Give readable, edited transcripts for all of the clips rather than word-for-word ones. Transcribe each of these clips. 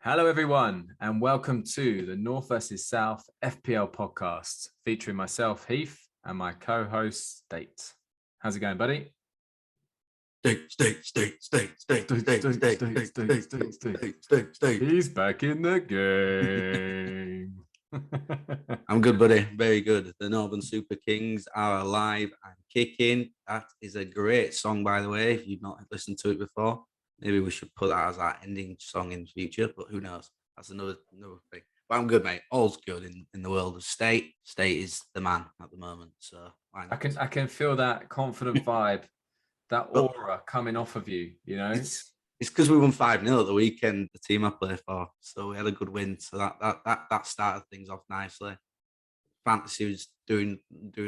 Hello, everyone, and welcome to the North versus South FPL podcast featuring myself, Heath, and my co-host, State. How's it going, buddy? State. He's back in the game. I'm good, buddy. Very good. The Northern Super Kings are alive and kicking. That is a great song, by the way. If you've not listened to it before, maybe we should put that as our ending song in the future. But who knows? That's another thing. But I'm good, mate. All's good in the world of State. State is the man at the moment. So I can feel that confident vibe, that aura coming off of you. You know, it's because we won 5-0 at the weekend. The team I play for, so we had a good win. So that started things off nicely. Fantasy was doing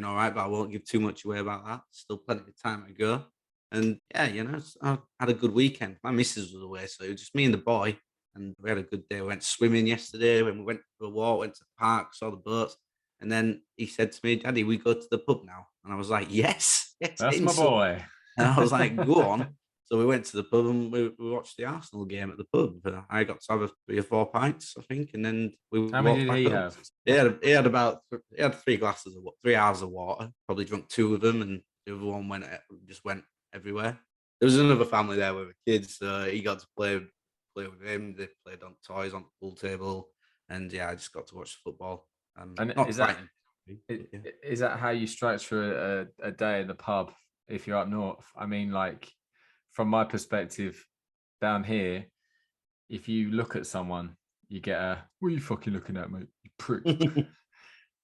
all right, but I won't give too much away about that. Still plenty of time to go. And yeah, I had a good weekend. My missus was away, so it was just me and the boy, and we had a good day. We went swimming yesterday. When we went for a walk, went to the park, saw the boats, and then he said to me, "Daddy, we go to the pub now." And I was like, "Yes, that's my boy." And I was like, "Go on." So we went to the pub and we watched the Arsenal game at the pub. I got to have 3 or 4 pints, I think, and then we How many walked did back he home. have? He had 3 hours of water. Probably drunk 2 of them, and the other one went everywhere. There was another family there with the kids. He got to play with him. They played on toys on the pool table, and I just got to watch the football. And not is that how you structure a day in the pub if you're up north? I mean, like, from my perspective down here, if you look at someone, you get what are you fucking looking at, mate? You prick.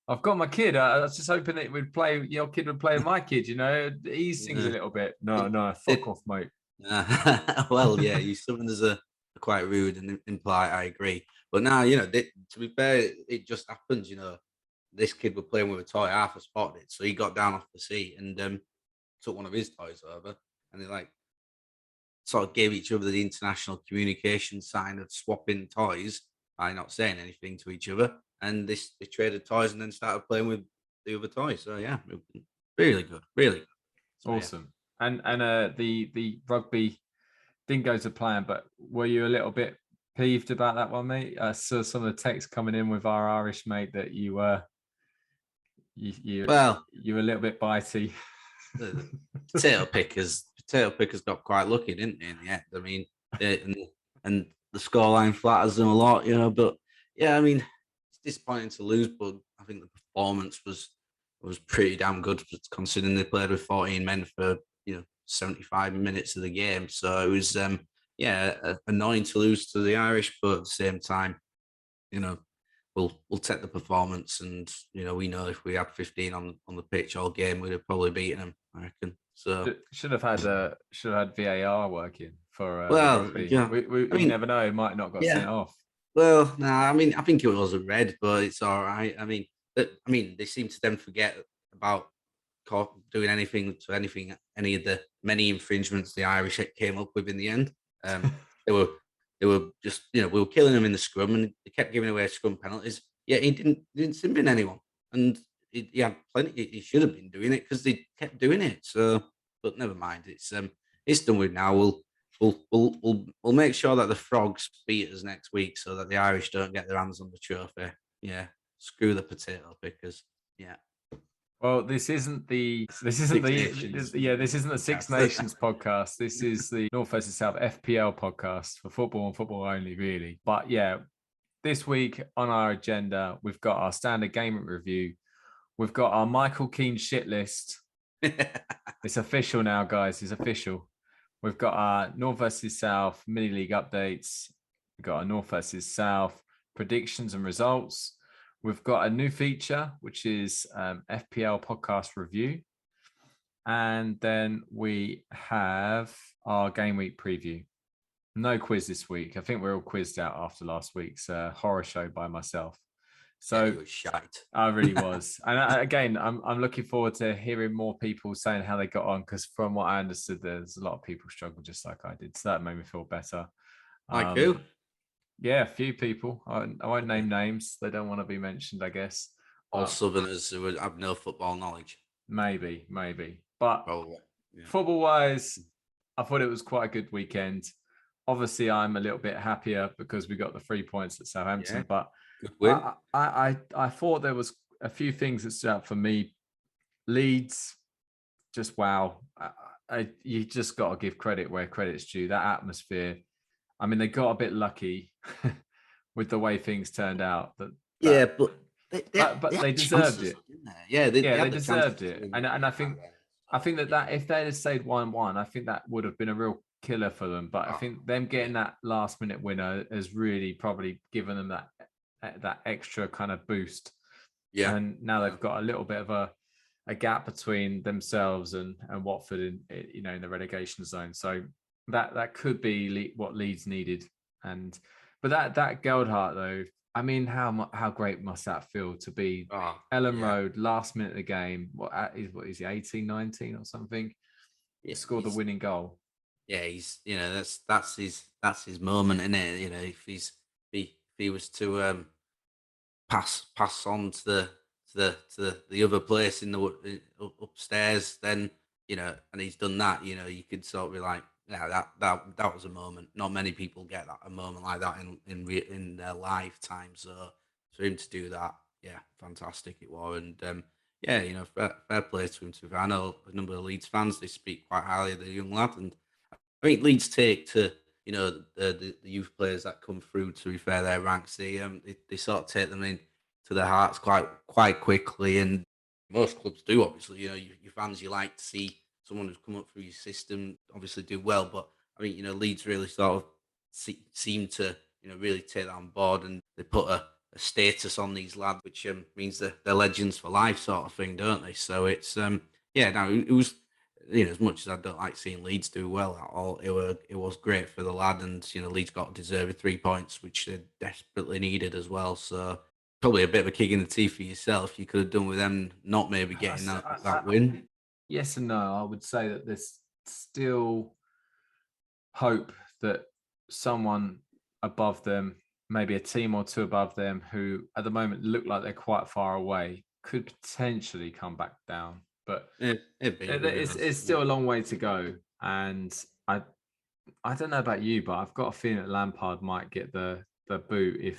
I've got my kid. I was just hoping that your kid would play with my kid, He sings a little bit. No, fuck off, mate. Well, yeah, you Southerners are quite rude and impolite, I agree. But now, to be fair, it just happens, this kid was playing with a toy, Arthur spotted it. So he got down off the seat and took one of his toys over, and they sort of gave each other the international communication sign of swapping toys by not saying anything to each other. And they traded toys and then started playing with the other toys. So yeah, really good, really good. So, awesome. Yeah. And the rugby didn't go to plan, but were you a little bit peeved about that one, mate? I saw some of the text coming in with our Irish mate that you were a little bit bitey. The potato pickers got quite lucky, didn't they? In the end, I mean, and the scoreline flatters them a lot, But yeah, I mean, it's disappointing to lose, but I think the performance was pretty damn good considering they played with 14 men for 75 minutes of the game. So it was annoying to lose to the Irish, but at the same time, we'll take the performance, and we know if we had 15 on the pitch all game, we'd have probably beaten them, I reckon. So should have had VAR working for we never know, it might not got sent off. Well, no, I mean, I think it was a red, but it's all right. I mean, they seem to then forget about doing any of the many infringements the Irish came up with in the end. They were just, we were killing them in the scrum, and they kept giving away scrum penalties. Yeah, he didn't sin bin anyone, and he had plenty. He should have been doing it because they kept doing it. So, but never mind. It's done with now. We'll make sure that the Frogs beat us next week, so that the Irish don't get their hands on the trophy. Yeah, screw the potato pickers. Yeah. Well, this isn't the Six Nations podcast. This is the North versus South FPL podcast for football and football only, really. But yeah, this week on our agenda, we've got our standard game review. We've got our Michael Keane shit list. It's official now, guys. It's official. We've got our North versus South mini league updates. We've got our North versus South predictions and results. We've got a new feature, which is FPL podcast review. And then we have our game week preview. No quiz this week. I think we're all quizzed out after last week's horror show by myself. So it was shite. I really was. And again, I'm looking forward to hearing more people saying how they got on, because from what I understood, there's a lot of people struggle just like I did. So that made me feel better. Like who? Yeah, a few people. I won't name names. They don't want to be mentioned, I guess. All Southerners who have no football knowledge. Maybe. But football-wise, I thought it was quite a good weekend. obviously I'm a little bit happier because we got the 3 points at Southampton, Yeah, but good win. I thought there was a few things that stood out for me. Leeds, just wow. You just got to give credit where credit's due. That atmosphere. I mean, they got a bit lucky with the way things turned out. Yeah, but they They had deserved chances, it. didn't they? Yeah, they Yeah, they had the chances deserved to it. win the And game I back think then. I So, think that if they had stayed 1-1, I think that would have been a real killer for them. But I oh, think them getting that last minute winner has really probably given them that extra kind of boost. yeah, And now they've got a little bit of a gap between themselves and Watford in the relegation zone. So that could be what Leeds needed. And but that Geldhart though, I mean, how great must that feel to be oh, Ellen yeah, Road last minute of the game? What is he 18, 19 or something? yeah. Scored the winning goal. Yeah, he's that's his moment, isn't it? If he was to pass on to the other place in upstairs, then and he's done that. You could sort of be like, yeah, that was a moment. Not many people get a moment like that in their lifetime. So for him to do that, yeah, fantastic it was. And yeah, fair play to him. I know a number of Leeds fans, they speak quite highly of the young lad, and I think Leeds take to the youth players that come through. To be fair, their ranks, they sort of take them in to their hearts quite quickly, and most clubs do. Obviously, your fans, you like to see someone who's come up through your system obviously do well. But I mean, Leeds really sort of seem to really take that on board, and they put a status on these lads, which means that they're legends for life, sort of thing, don't they? So it's yeah, no, it was as much as I don't like seeing Leeds do well at all, it was great for the lad, and Leeds got deserved 3 points, which they desperately needed as well. So probably a bit of a kick in the teeth for yourself. You could have done with them not maybe getting that win. Yes and no. I would say that there's still hope that someone above them, maybe a team or two above them, who at the moment look like they're quite far away, could potentially come back down. But It'd be, who it's knows? still a long way to go. And I don't know about you, but I've got a feeling that Lampard might get the boot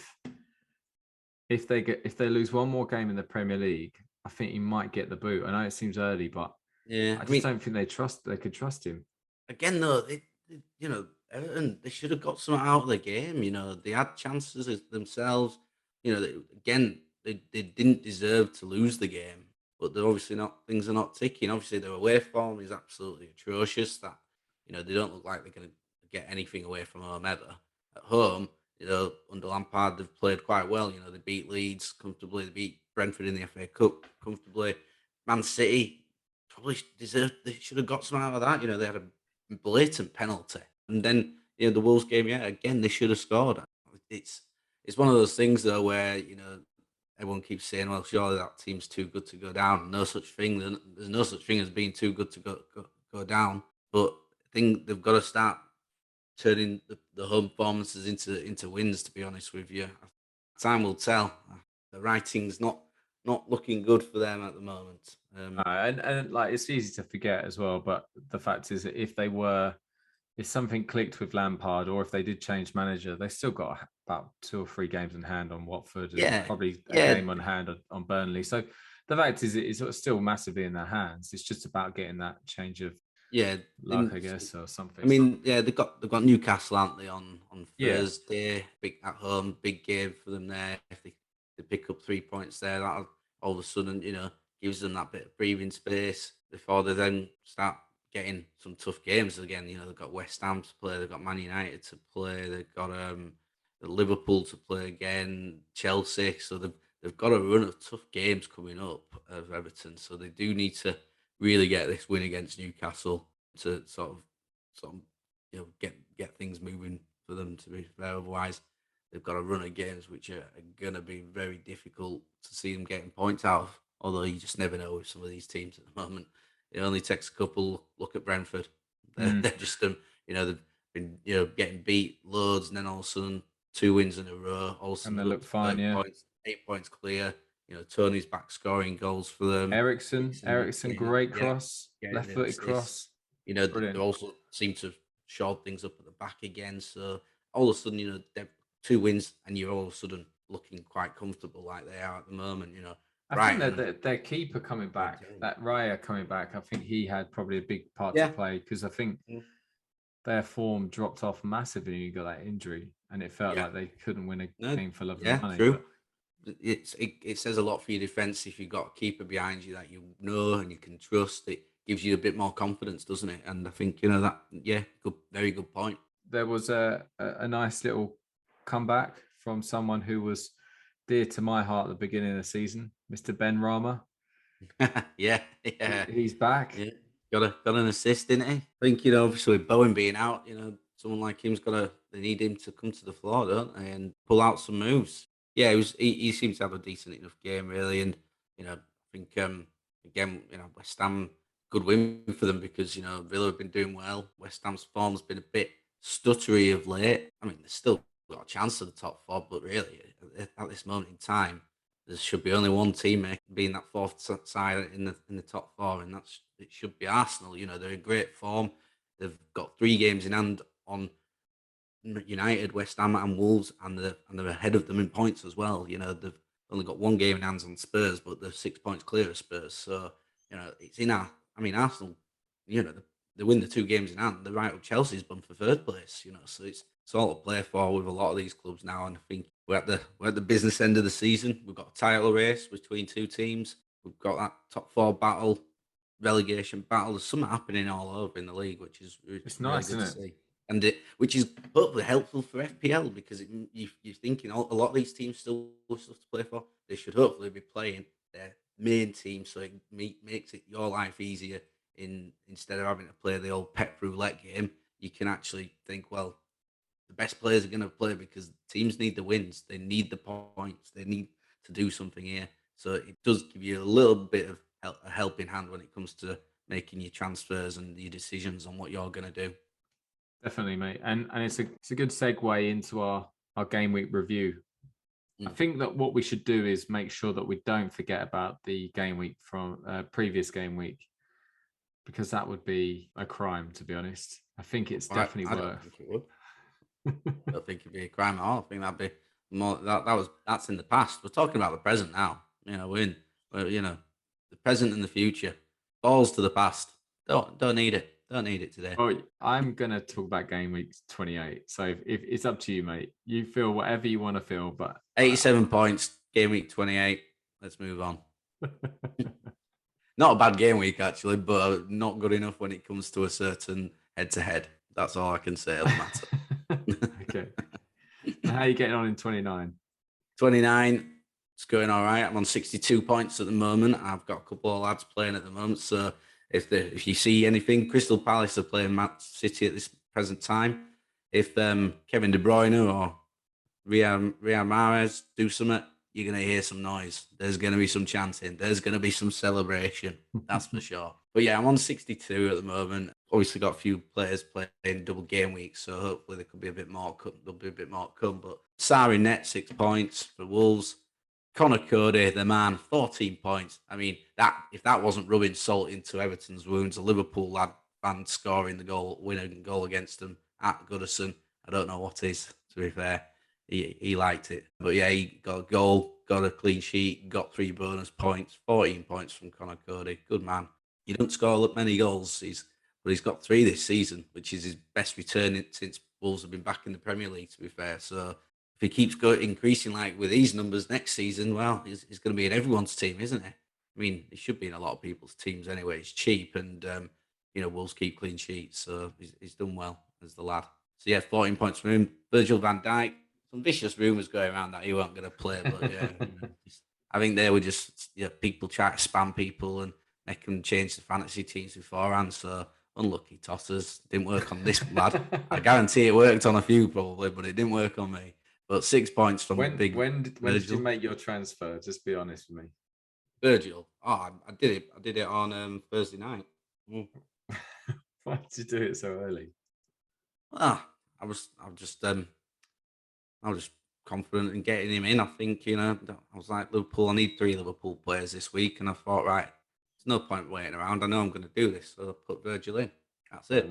if they lose one more game in the Premier League. I think he might get the boot. I know it seems early, but Yeah, I I just mean, don't think they could trust him. again though, Everton, they should have got something out of the game. They had chances themselves. Again, they didn't deserve to lose the game, but they're obviously not. Things are not ticking. Obviously, their away form is absolutely atrocious. That they don't look like they're going to get anything away from home ever. At home, under Lampard, they've played quite well. They beat Leeds comfortably. They beat Brentford in the FA Cup comfortably. Man City probably deserved. They should have got some out of that. They had a blatant penalty, and then the Wolves game. Yeah, again they should have scored. It's one of those things though where everyone keeps saying, well, surely that team's too good to go down. No such thing. There's no such thing as being too good to go down. But I think they've got to start turning the home performances into wins. To be honest with you, time will tell. The writing's not looking good for them at the moment. And like it's easy to forget as well, but the fact is that if something clicked with Lampard or if they did change manager, they still got about 2 or 3 games in hand on Watford and Yeah, probably a yeah, game on hand on Burnley. So the fact is it's still massively in their hands. It's just about getting that change of yeah. luck, I guess, or I something. mean, yeah, they've got Newcastle, aren't they, on Yeah. Thursday? Big at home, big game for them there. If they pick up 3 points there, that all of a sudden, gives them that bit of breathing space before they then start getting some tough games again. They've got West Ham to play, they've got Man United to play, they've got Liverpool to play again, Chelsea. So they've got a run of tough games coming up of Everton. So they do need to really get this win against Newcastle to sort of get things moving for them, to be fair. Otherwise, they've got a run of games which are going to be very difficult to see them getting points out of. Although you just never know with some of these teams at the moment. It only takes a couple. Look at Brentford. They're just they've been getting beat loads, and then all of a sudden 2 wins in a row. All of a And sudden they they're up look to fine, 30 yeah. points, 8 points clear. Tony's back scoring goals for them. Ericsson, Getting great yeah, cross, getting left-footed assists. cross. They Brilliant. also seem to shored things up at the back again. So all of a sudden, they've 2 wins, and you're all of a sudden looking quite comfortable like they are at the moment. I think Brighton. that their keeper coming back, that Raya coming back, I think he had probably a big part to play, because I think their form dropped off massively when you got that injury, and it felt like they couldn't win a game for love of money. True. It says a lot for your defense if you've got a keeper behind you that you know and you can trust. It gives you a bit more confidence, doesn't it? And I think that very good point. There was a nice little comeback from someone who was dear to my heart at the beginning of the season, Mr. Ben Rama. yeah, he's back. Yeah. Got an assist, didn't he? I think obviously with Bowen being out, someone like him's they need him to come to the floor, don't they, and pull out some moves. Yeah, he seems to have a decent enough game, really, and I think again, West Ham, good win for them, because Villa have been doing well. West Ham's form's been a bit stuttery of late. I mean, they've still got a chance at the top four, but really at this moment in time, there should be only one team being that fourth side in the top four, and it should be Arsenal. They're in great form. They've got 3 games in hand on United, West Ham, and Wolves, and they're ahead of them in points as well. They've only got 1 game in hands on Spurs, but they're 6 points clear of Spurs. So it's in our. I mean, Arsenal. They win the 2 games in hand. They're right up Chelsea's bum for 3rd place. So it's all to play for with a lot of these clubs now, and I think we're at the business end of the season. We've got a title race between 2 teams. We've got that top 4 battle, relegation battle. There's something happening all over in the league, which is it's nice, really good isn't to see. And which is hopefully helpful for FPL, because you're thinking a lot of these teams still have stuff to play for. They should hopefully be playing their main team, so it makes it your life easier. Instead of having to play the old pep roulette game, you can actually think, well, the best players are going to play, because teams need the wins. They need the points. They need to do something here. So it does give you a little bit of a helping hand when it comes to making your transfers and your decisions on what you're going to do. Definitely, mate. And it's a good segue into our game week review. I think that what we should do is make sure that we don't forget about the game week from previous game week, because that would be a crime, to be honest. I think it's definitely worth. I don't think it would. I don't think it'd be a crime at all. I think that'd be more that's in the past. We're talking about the present now. We're the present and the future. Balls to the past. Don't need it. Don't need it today. Oh, I'm gonna talk about game week 28. So if it's up to you, mate. You feel whatever you want to feel, but 87 points, game week 28. Let's move on. Not a bad game week, actually, but not good enough when it comes to a certain head-to-head. That's all I can say on the matter. Okay. And how are you getting on in 29? 29, it's going all right. I'm on 62 points at the moment. I've got a couple of lads playing at the moment. So if you see anything, Crystal Palace are playing Man City at this present time. If Kevin De Bruyne or Riyad Mahrez do something, you're going to hear some noise. There's going to be some chanting. There's going to be some celebration. That's for sure. But yeah, I'm on 62 at the moment. Obviously got a few players playing double game weeks, so hopefully there could be a bit more. There'll be a bit more to come. But Sarri net 6 points for Wolves. Connor Cody, the man, 14 points. I mean, if that wasn't rubbing salt into Everton's wounds, a Liverpool lad fan scoring the winning goal against them at Goodison, I don't know what is, to be fair. He liked it. But yeah, he got a goal, got a clean sheet, got 3 bonus points, 14 points from Connor Cody. Good man. He don't score many goals, but he's got 3 this season, which is his best return since Wolves have been back in the Premier League, to be fair. So if he keeps increasing like with these numbers next season, well, he's going to be in everyone's team, isn't he? I mean, he should be in a lot of people's teams anyway. He's cheap, and Wolves keep clean sheets, so he's done well as the lad. So yeah, 14 points from him. Virgil van Dijk. Some vicious rumours going around that he weren't going to play, but yeah, I think they were just people try to spam people and make them change the fantasy teams beforehand. So unlucky tossers. Didn't work on this lad. I guarantee it worked on a few probably, but it didn't work on me. But 6 points from when did you make your transfer? Just be honest with me. Virgil. Oh, I did it. I did it on Thursday night. Why did you do it so early? I was confident in getting him in. I think, I was like, Liverpool, I need 3 Liverpool players this week. And I thought, right, there's no point waiting around. I know I'm going to do this. So I put Virgil in. That's it.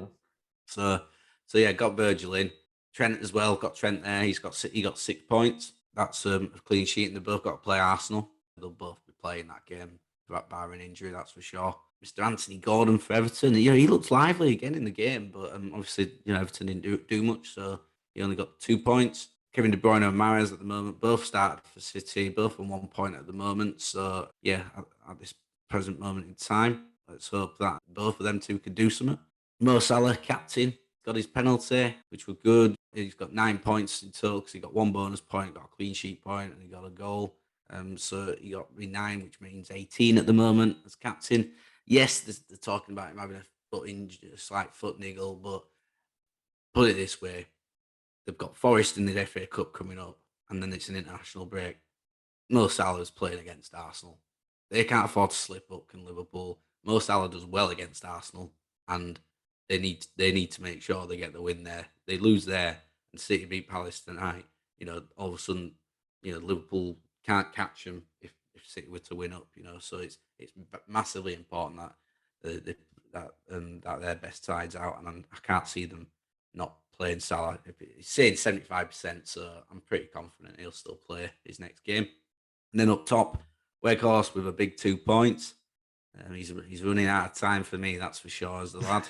So So yeah, got Virgil in. Trent as well. Got Trent there. He got 6 points. That's a clean sheet, and they both got to play Arsenal. They'll both be playing that game, barring injury, that's for sure. Mr. Anthony Gordon for Everton. He looked lively again in the game, but obviously, Everton didn't do much, so he only got 2 points. Kevin De Bruyne and Mahrez at the moment both started for City, both on 1 point at the moment. So yeah, at this present moment in time, let's hope that both of them two can do something. Mo Salah, captain, got his penalty, which was good. He's got 9 points in total because he got 1 bonus point, got a clean sheet point, and he got a goal. So he got me 9, which means 18 at the moment as captain. Yes, they're talking about him having a foot injury, a slight foot niggle, but put it this way: they've got Forest in the FA Cup coming up, and then it's an international break. Mo Salah's playing against Arsenal. They can't afford to slip up, can Liverpool? Mo Salah does well against Arsenal, and they need to make sure they get the win there. They lose there, and City beat Palace tonight. All of a sudden, Liverpool can't catch them if City were to win up. So it's massively important that their best side's out, and I can't see them not playing Salah. He's saying 75%, so I'm pretty confident he'll still play his next game. And then up top, Weghorst with a big 2 points. He's running out of time for me, that's for sure, as the lad.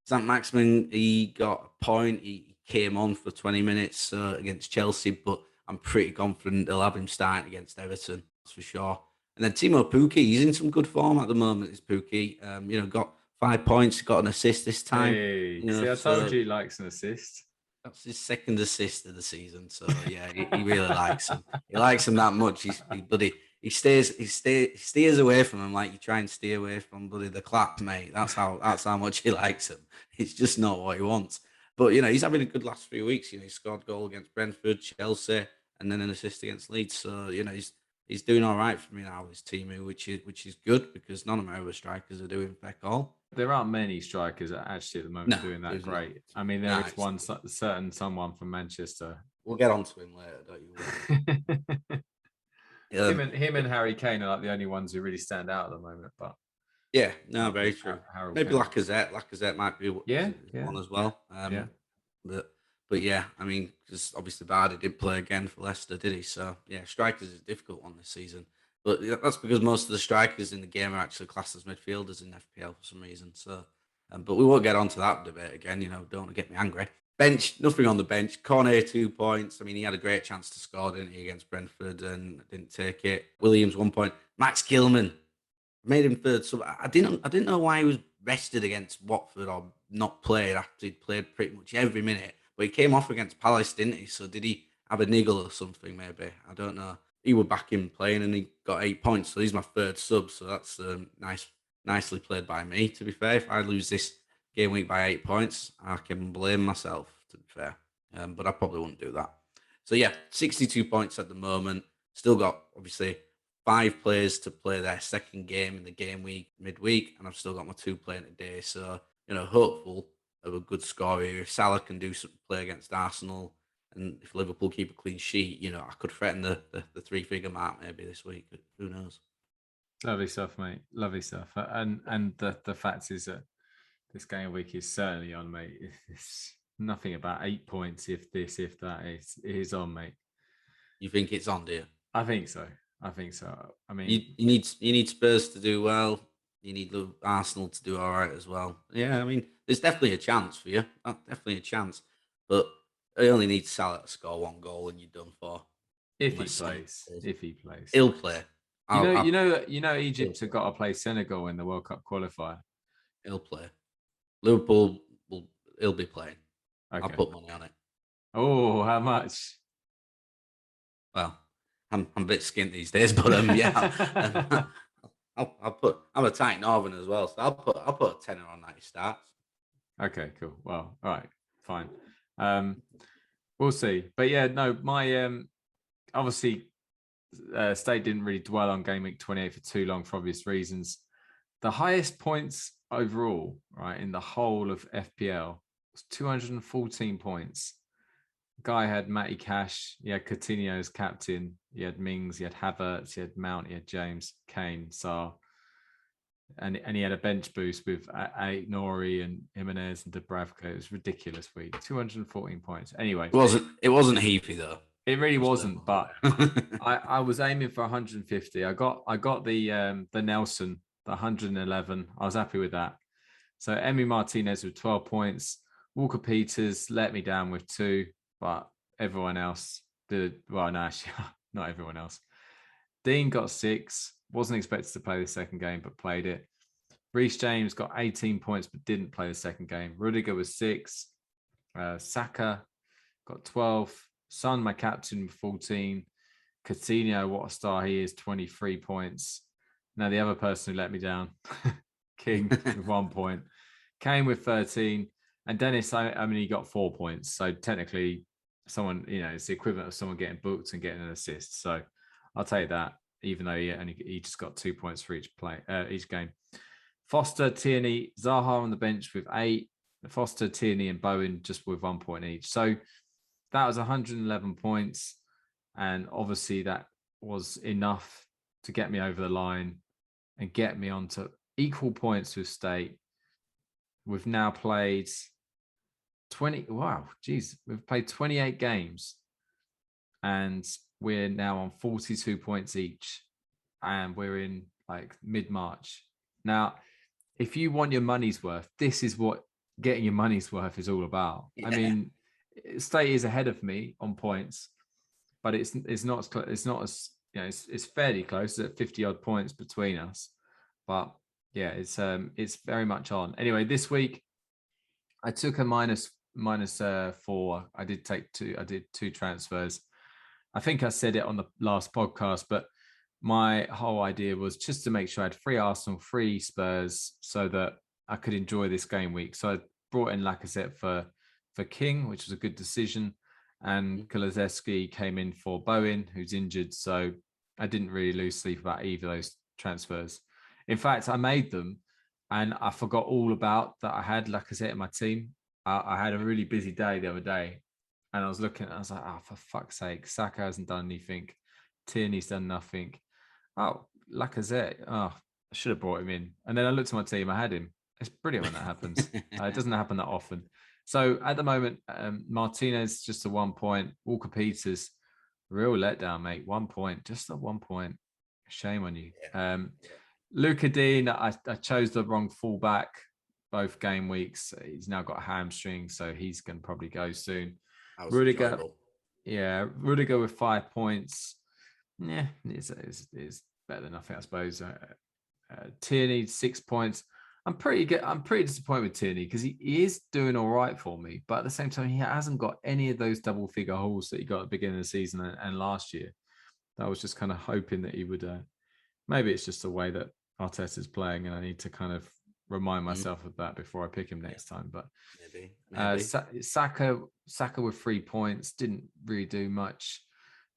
St. Maximin, he got a point. He came on for 20 minutes against Chelsea, but I'm pretty confident they'll have him starting against Everton, that's for sure. And then Timo Pukki, he's in some good form at the moment, is Pukki. Got 5 points, got an assist this time. Hey, see, I told you he likes an assist. That's his second assist of the season, so yeah, he really likes him. He likes him that much. He steers away from him like you try and steer away from the clap, mate. That's how much he likes him. It's just not what he wants. But he's having a good last few weeks. He scored a goal against Brentford, Chelsea, and then an assist against Leeds. So he's doing all right for me now. His team, which is good because none of my other strikers are doing feck all. There aren't many strikers that actually at the moment doing that great. Not. I mean, there is one certain someone from Manchester. We'll get on to him later, don't you? him and Harry Kane are like the only ones who really stand out at the moment. But yeah, no, very true. Maybe Lacazette. Lacazette might be one as well. Yeah. But yeah, I mean, because obviously Vardy didn't play again for Leicester, did he? So yeah, strikers is a difficult one this season. But that's because most of the strikers in the game are actually classed as midfielders in FPL for some reason. So, but we won't get onto that debate again. Don't want to get me angry. Bench, nothing on the bench. Cornet 2 points. I mean, he had a great chance to score, didn't he, against Brentford and didn't take it. Williams 1 point. Max Gilman made him third. So I didn't know why he was rested against Watford or not played after he'd played pretty much every minute. But he came off against Palace, didn't he? So did he have a niggle or something? Maybe, I don't know. He was back in playing and he got 8 points. So he's my third sub. So that's nicely played by me. To be fair, if I lose this game week by 8 points, I can blame myself, to be fair. But I probably wouldn't do that. So yeah, 62 points at the moment. Still got obviously 5 players to play their second game in the game week midweek, and I've still got my 2 playing today. So hopeful of a good score here. If Salah can do some play against Arsenal, and if Liverpool keep a clean sheet, I could threaten the 3-figure mark maybe this week. Who knows? Lovely stuff, mate. Lovely stuff. And the fact is that this game week is certainly on, mate. It's nothing about 8 points. If this, if that, it is on, mate. You think it's on, do you? I think so. I mean, you need Spurs to do well. You need Arsenal to do all right as well. Yeah, I mean, there's definitely a chance for you. Definitely a chance. But I only need Salah to score 1 goal and you're done for. If he plays. He'll play. You know, Egypt have got to play Senegal in the World Cup qualifier. He'll play. Liverpool he'll be playing. Okay. I'll put money on it. Oh, how much? Well, I'm a bit skint these days, but yeah. I'm a tight Northern as well, so I'll put a tenner on that he starts. Okay, cool. Well, all right, fine. We'll see. But yeah, no, my obviously State didn't really dwell on game week 28 for too long for obvious reasons. The highest points overall, right, in the whole of FPL was 214 points. Guy had Matty Cash, he had Coutinho as captain, he had Mings, he had Havertz, he had Mount, he had James, Kane, Sarr. and he had a bench boost with Nori and Jimenez and Dubravka. It was ridiculous week. 214 points. Anyway, it wasn't Heathy though. It really wasn't, but I was aiming for 150. I got the Nelson, the 111. I was happy with that. So Emi Martinez with 12 points. Walker Peters let me down with 2, but everyone else did well. No, actually, not everyone else. Dean got 6. Wasn't expected to play the second game, but played it. Reece James got 18 points, but didn't play the second game. Rudiger was 6. Saka got 12. Son, my captain, with 14. Coutinho, what a star he is, 23 points. Now the other person who let me down, King with 1 point. Kane with 13. And Dennis, I mean, he got 4 points. So technically, someone, it's the equivalent of someone getting booked and getting an assist. So I'll take that, even though he just got 2 points for each game. Foster, Tierney, Zaha on the bench with 8. Foster, Tierney, and Bowen just with 1 point each. So that was 111 points. And obviously that was enough to get me over the line and get me onto equal points with State. We've now played 20. Wow, geez. We've played 28 games and we're now on 42 points each. And we're in like mid-March. Now, if you want your money's worth, this is what getting your money's worth is all about. Yeah. I mean, State is ahead of me on points, but it's not as it's fairly close at 50 odd points between us. But yeah, it's very much on. Anyway, this week I took a minus 4. I did 2 transfers. I think I said it on the last podcast, but my whole idea was just to make sure I had 3 Arsenal, 3 Spurs, so that I could enjoy this game week. So I brought in Lacazette for King, which was a good decision. And Kulusevski came in for Bowen, who's injured. So I didn't really lose sleep about either of those transfers. In fact, I made them and I forgot all about that I had Lacazette in my team. I had a really busy day the other day and I was looking and I was like, oh, for fuck's sake, Saka hasn't done anything. Tierney's done nothing. Oh, Lacazette. Oh, I should have brought him in. And then I looked at my team. I had him. It's brilliant when that happens. It doesn't happen that often. So at the moment, Martinez just a 1 point. Walker Peters, real letdown, mate. 1 point, just a 1 point. Shame on you. Luca Dean, I chose the wrong fullback both game weeks. He's now got a hamstring, so he's going to probably go soon. Rudiger, Rudiger with 5 points. Yeah, it's better than nothing, I suppose. Tierney 6 points. I'm pretty disappointed with Tierney because he is doing all right for me, but at the same time, he hasn't got any of those double figure holes that he got at the beginning of the season and last year. I was just kind of hoping that he would. Maybe it's just the way that Arteta's playing, and I need to kind of remind myself of that before I pick him next time. But maybe. Saka with 3 points didn't really do much.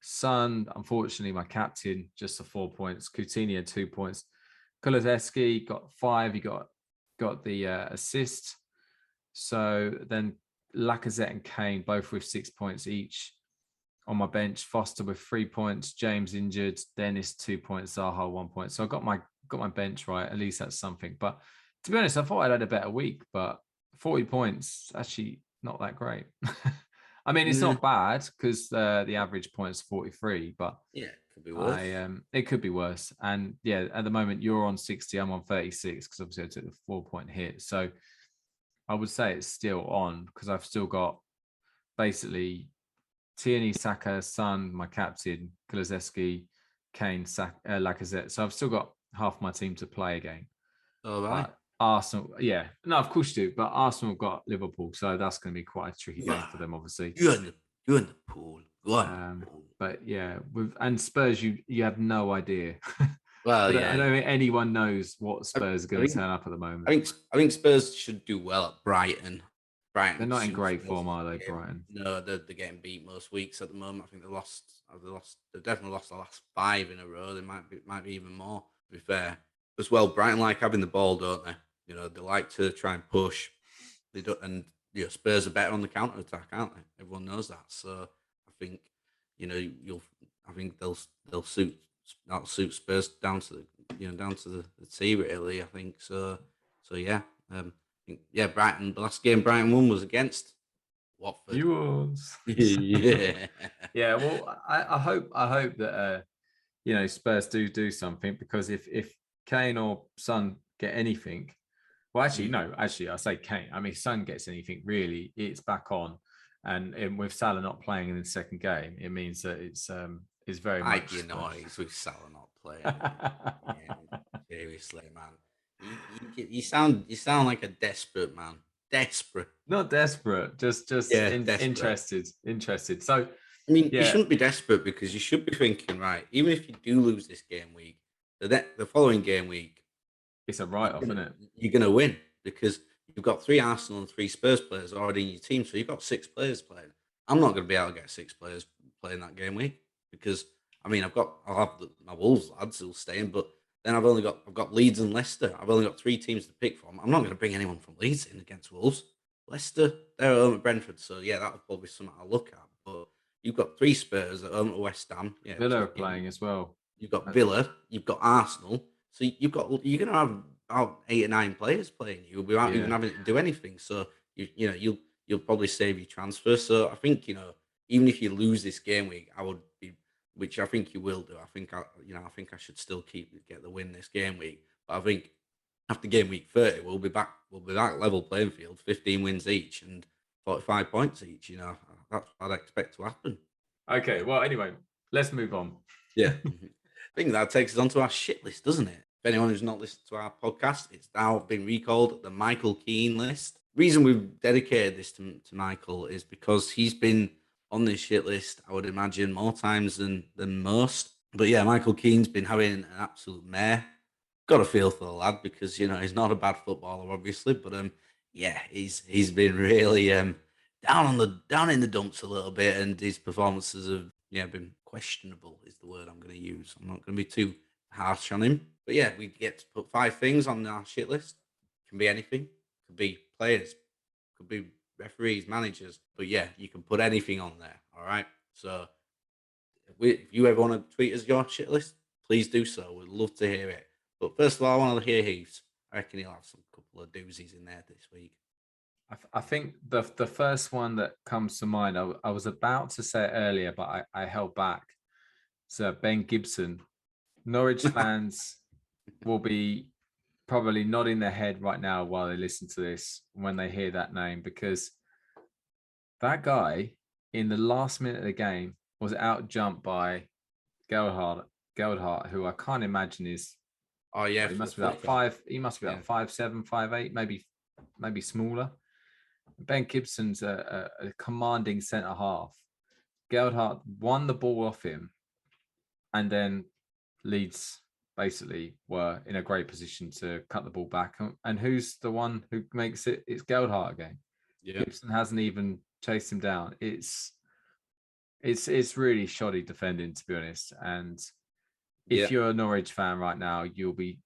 Son, unfortunately, my captain, just a 4 points. Coutinho 2 points. Kulusevski got 5. He got the assist. So then Lacazette and Kane both with 6 points each. On my bench, Foster with 3 points. James injured. Dennis 2 points. Zaha 1 point. So I got my bench right. At least that's something. But to be honest, I thought I'd had a better week. But 40 points actually not that great. I mean, it's not bad because the average point is 43, but yeah, it could be worse. It could be worse. And yeah, at the moment you're on 60, I'm on 36 because obviously I took the 4 point hit. So I would say it's still on because I've still got basically Tierney, Saka, Son, my captain, Kulusevski, Kane, Lacazette. So I've still got half my team to play again. All right. Arsenal, yeah. No, of course you do. But Arsenal have got Liverpool, so that's going to be quite a tricky game for them, obviously. You're in the pool. Go on. But yeah, and Spurs, you have no idea. Well, I don't think anyone knows what Spurs are going to turn up at the moment. I think Spurs should do well at Brighton. They're not in great form, are they, Brighton? No, they're getting beat most weeks at the moment. I think they've definitely lost the last 5 in a row. They might be even more, to be fair. As well, Brighton like having the ball, don't they? They like to try and push. They don't, and Spurs are better on the counter attack, aren't they? Everyone knows that. So I think I think they'll suit Spurs down to down to the T really. I think so. So yeah, yeah. Brighton. The last game Brighton won was against Watford. Yours. Yeah. Yeah. Well, I hope that Spurs do something, because if Kane or Son get anything, well, actually no, actually I say Kane. I mean, Son gets anything really, it's back on, and with Salah not playing in the second game, it means that it's very I'd much. be annoyed with Salah not playing. Yeah, seriously, man. You sound like a desperate man. Desperate. Not desperate, just Yeah, desperate. interested. So I mean, you yeah, shouldn't be desperate because you should be thinking, right, even if you do lose this game week, the following game week, it's a write-off, isn't it? you're gonna win because you've got 3 Arsenal and 3 Spurs players already in your team, so you've got 6 players playing. I'm not gonna be able to get 6 players playing that game week because I mean I'll have my Wolves lads who'll stay in, but then I've got Leeds and Leicester. I've only got 3 teams to pick from. I'm not gonna bring anyone from Leeds in against Wolves. Leicester, they're at home at Brentford, so yeah, that'll probably be something I'll look at. But you've got 3 Spurs at home at West Ham. Yeah, Villa are playing as well. you've got Villa, you've got Arsenal. So you're gonna have about 8 or 9 players playing you without even having to do anything. So you'll probably save your transfer. So I think even if you lose this game week, I would be, which I think you will do. I think I should still get the win this game week. But I think after game week 30, we'll be back level playing field, 15 wins each and 45 points each. That's what I'd expect to happen. Okay, well, anyway, let's move on. Yeah. I think that takes us onto our shit list, doesn't it? If anyone who's not listened to our podcast, it's now been recalled the Michael Keane list. Reason we've dedicated this to Michael is because he's been on this shit list, I would imagine, more times than most. But yeah, Michael Keane's been having an absolute mare. Got a feel for the lad because he's not a bad footballer, obviously, but yeah, he's been really down in the dumps a little bit, and his performances have been questionable. Is the word I'm going to use. I'm not going to be too harsh on him, but yeah, we get to put 5 things on our shit list. Can be anything. Could be players. Could be referees, managers. But yeah, you can put anything on there. All right. So if you ever want to tweet us your shit list, please do so. We'd love to hear it. But first of all, I want to hear Heath's. I reckon he'll have some couple of doozies in there this week. I think the first one that comes to mind, I was about to say it earlier, but I held back. So Ben Gibson. Norwich fans will be probably nodding their head right now while they listen to this when they hear that name, because that guy in the last minute of the game was out jumped by Geldhart, who I can't imagine is. Oh yeah, he must be about 5. He must be about 5'7", 5'8", maybe smaller. Ben Gibson's a commanding centre half. Geldhart won the ball off him, and then Leeds basically were in a great position to cut the ball back. And who's the one who makes it? It's Geldhart again. Yeah. Gibson hasn't even chased him down. It's really shoddy defending, to be honest. And if you're a Norwich fan right now, you'll be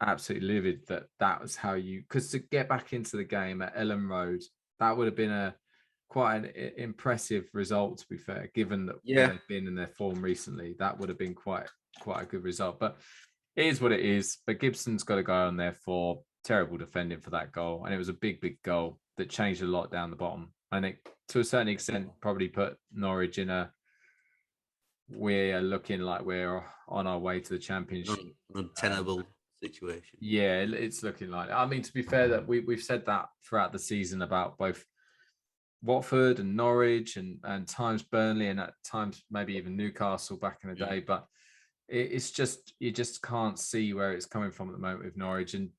absolutely livid that was how because to get back into the game at Ellen Road, that would have been quite an impressive result, to be fair, given that where they've been in their form recently. That would have been quite a good result. But it is what it is. But Gibson's got a guy on there for terrible defending for that goal. And it was a big goal that changed a lot down the bottom. And it, to a certain extent, probably put Norwich in we're looking like we're on our way to the Championship. Untenable situation. Yeah, it's looking like. I mean, to be fair, that we've said that throughout the season about both Watford and Norwich and times Burnley and at times maybe even Newcastle back in the day. But it's just, you just can't see where it's coming from at the moment with Norwich. And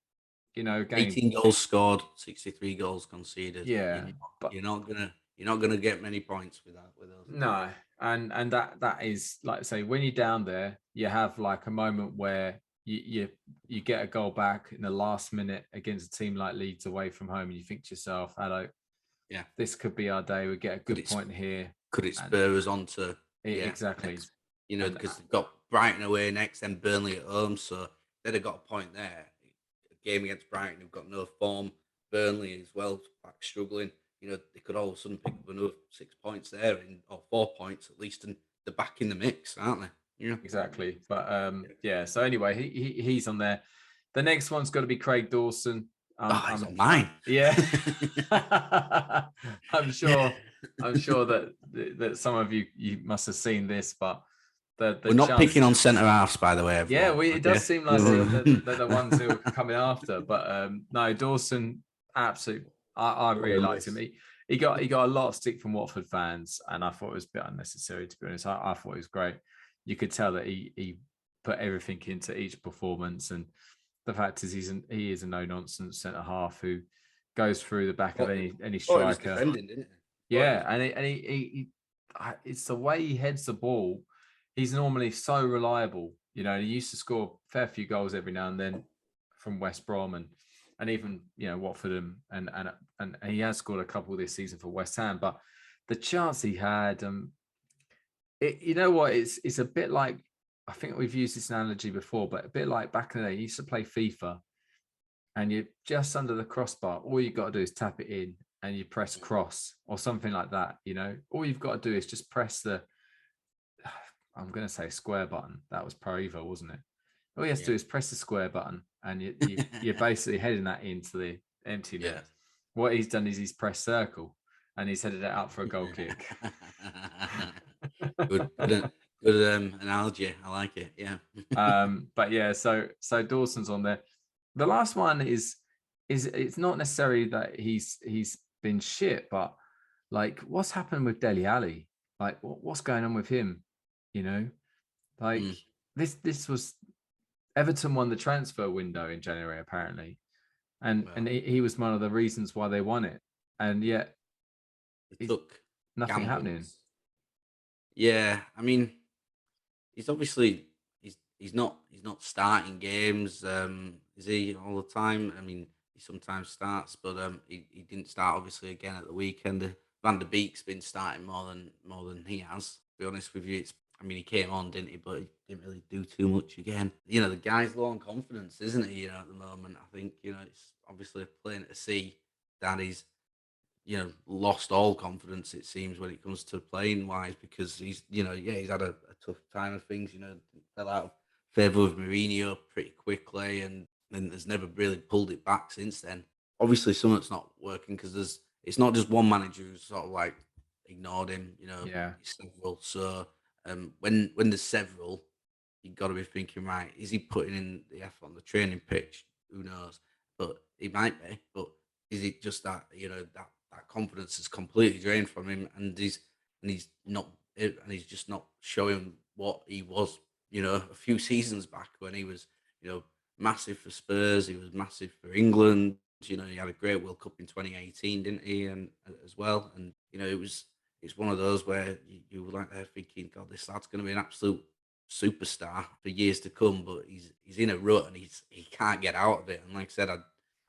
again, 18 goals scored, 63 goals conceded. Yeah, but you're not gonna get many points with that with us. No, and that is, like I say, when you're down there, you have like a moment where you get a goal back in the last minute against a team like Leeds away from home, and you think to yourself, "Hello, this could be our day. We get a good point here. Could it spur us on to exactly? Next, because they've got Brighton away next, then Burnley at home, so they'd have got a point there. A game against Brighton, who've got no form. Burnley as well, back struggling. They could all of a sudden pick up another 6 points there, or 4 points at least, and they're back in the mix, aren't they? Yeah, exactly. But yeah. So anyway, he's on there. The next one's got to be Craig Dawson. he's on mine. Yeah. I'm sure that some of you must have seen this, but the We're not chance. picking on centre halves, by the way. Yeah, Everyone. it does seem like they're the ones who are coming after. But no, Dawson, absolutely. I really liked him. He got a lot of stick from Watford fans, and I thought it was a bit unnecessary, to be honest. I thought it was great. You could tell that he put everything into each performance, and the fact is he is a no nonsense centre half who goes through the back of any striker. He was defending, didn't he? Yeah, and it's the way he heads the ball. He's normally so reliable. You know, he used to score a fair few goals every now and then from West Brom and even Watford and he has scored a couple this season for West Ham. But the chance he had, you know what? It's a bit like, I think we've used this analogy before, but a bit like back in the day, you used to play FIFA, and you're just under the crossbar. All you got to do is tap it in, and you press cross or something like that. All you've got to do is just press I'm going to say square button. That was Pro Evo, wasn't it? All you have to do is press the square button, and you're basically heading that into the empty net. What he's done is he's pressed circle, and he's headed it out for a goal kick. Good analogy. I like it. Yeah. But yeah, so Dawson's on there. The last one is it's not necessarily that he's been shit, but like what's happened with Dele Alli? Like what's going on with him? This was Everton won the transfer window in January apparently, and he was one of the reasons why they won it, and yet it took nothing gambles. happening. Yeah, I mean, he's obviously he's not starting games, is he, all the time? I mean, he sometimes starts, but he didn't start obviously again at the weekend. Van der Beek's been starting more than he has. To be honest with you, he came on, didn't he? But he didn't really do too much again. The guy's low on confidence, isn't he? At the moment, I think it's obviously plain to see that he's lost all confidence, it seems, when it comes to playing wise, because he's he's had a tough time of things. Fell out of favour with Mourinho pretty quickly, and there's never really pulled it back since then. Obviously, something's not working because it's not just one manager who's sort of like ignored him. Several. So when there's several, you've got to be thinking, right, is he putting in the effort on the training pitch? Who knows? But he might be. But is it just that that confidence is completely drained from him, and he's just not showing what he was, a few seasons back when he was, massive for Spurs. He was massive for England. He had a great World Cup in 2018, didn't he? And as well, and it's one of those where you were like there thinking, God, this lad's going to be an absolute superstar for years to come, but he's in a rut and he can't get out of it. And like I said,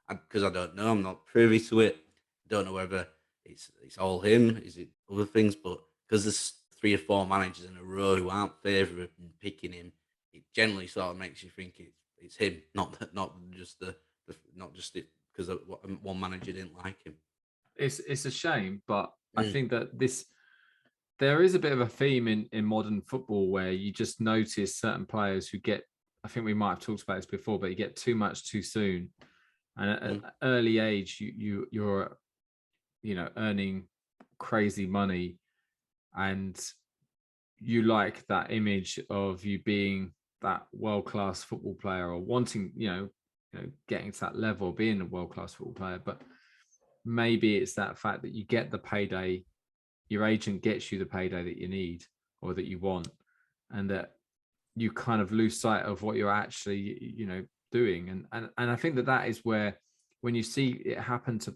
because I don't know, I'm not privy to it. Don't know whether it's all him, is it other things, but because there's 3 or 4 managers in a row who aren't favouring picking him, it generally sort of makes you think it's him, not just it because one manager didn't like him. It's a shame, but I think that there is a bit of a theme in modern football where you just notice certain players who get, I think we might have talked about this before, but you get too much too soon. And at an early age, you're earning crazy money, and you like that image of you being that world-class football player, or wanting, getting to that level, being a world-class football player. But maybe it's that fact that you get the payday, your agent gets you the payday that you need or that you want, and that you kind of lose sight of what you're actually, doing. And I think that is where, when you see it happen to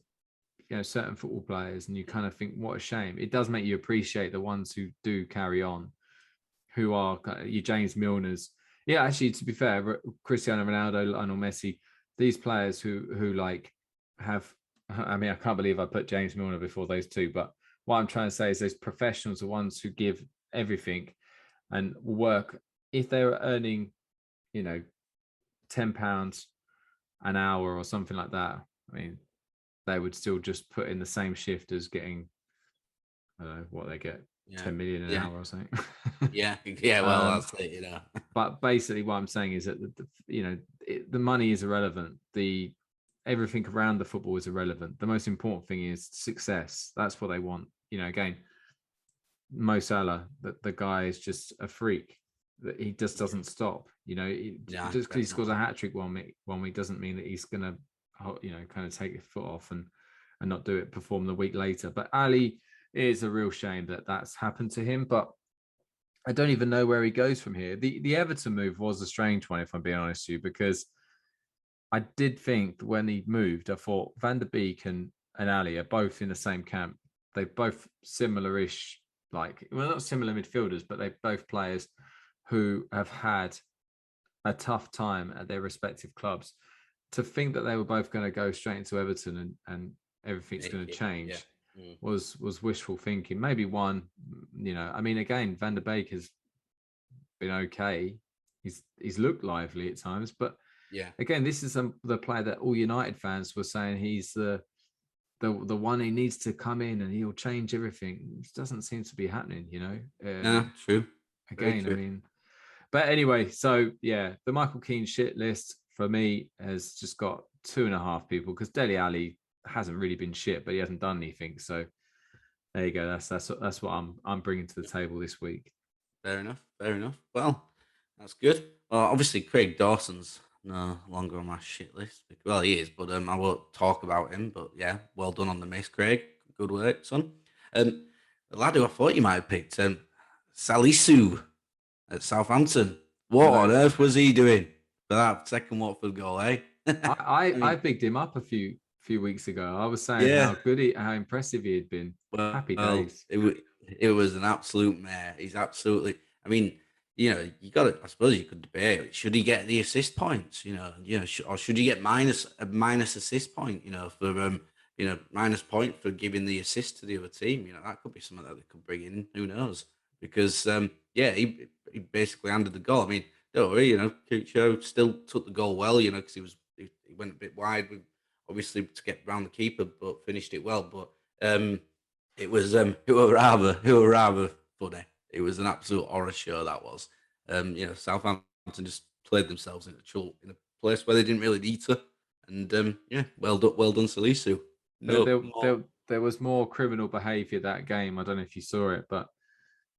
certain football players, and you kind of think, what a shame. It does make you appreciate the ones who do carry on, who are your James Milners. Yeah, actually, to be fair, Cristiano Ronaldo, Lionel Messi, these players who like have, I mean, I can't believe I put James Milner before those two, but what I'm trying to say is those professionals, the ones who give everything and work, if they were earning, £10 an hour or something like that, I mean, they would still just put in the same shift as getting, I don't know what they get, 10 million an hour or something. Yeah, well, that's it, But basically, what I'm saying is that the money is irrelevant. Everything around the football is irrelevant. The most important thing is success. That's what they want. Again, Mo Salah, the guy is just a freak. That he just doesn't stop. Just because he scores a hat trick one week doesn't mean that he's gonna, kind of take his foot off and not do it, perform the week later. But Ali, it is a real shame that that's happened to him. But I don't even know where he goes from here. The Everton move was a strange one, if I'm being honest with you, because I did think when he moved, I thought Van der Beek and Ali are both in the same camp. They're both similar-ish, not similar midfielders, but they're both players who have had a tough time at their respective clubs. To think that they were both going to go straight into Everton and everything's going to change was wishful thinking. Maybe one, again, Van der Beek has been okay. He's looked lively at times, but again, this is the player that all United fans were saying he's the one who needs to come in and he'll change everything. It doesn't seem to be happening, No, true. Again, true. But anyway, so the Michael Keane shit list for me has just got 2.5 people, because Dele Alli hasn't really been shit, but he hasn't done anything. So there you go. That's what I'm bringing to the table this week. Fair enough. Well, that's good. Well, obviously Craig Dawson's no longer on my shit list. Well, he is, but I won't talk about him. But yeah, well done on the miss, Craig. Good work, son. The lad who I thought you might have picked, Salisu at Southampton. What on earth was he doing for that second Watford goal, eh? I picked him up a few weeks ago. I was saying how impressive he had been. Well, happy days. It was an absolute mare. He's absolutely. I mean, you got it. I suppose you could debate. Should he get the assist points? Or should he get a minus assist point? For minus point for giving the assist to the other team. That could be something that they could bring in. Who knows? Because he basically handed the goal. I mean, don't worry. Cucho still took the goal well. Because he went a bit wide with, obviously, to get around the keeper, but finished it well. But it was rather funny. It was an absolute horror show, that was. Southampton just played themselves in a place where they didn't really need to. And well done, Salisu. There was more criminal behaviour that game. I don't know if you saw it, but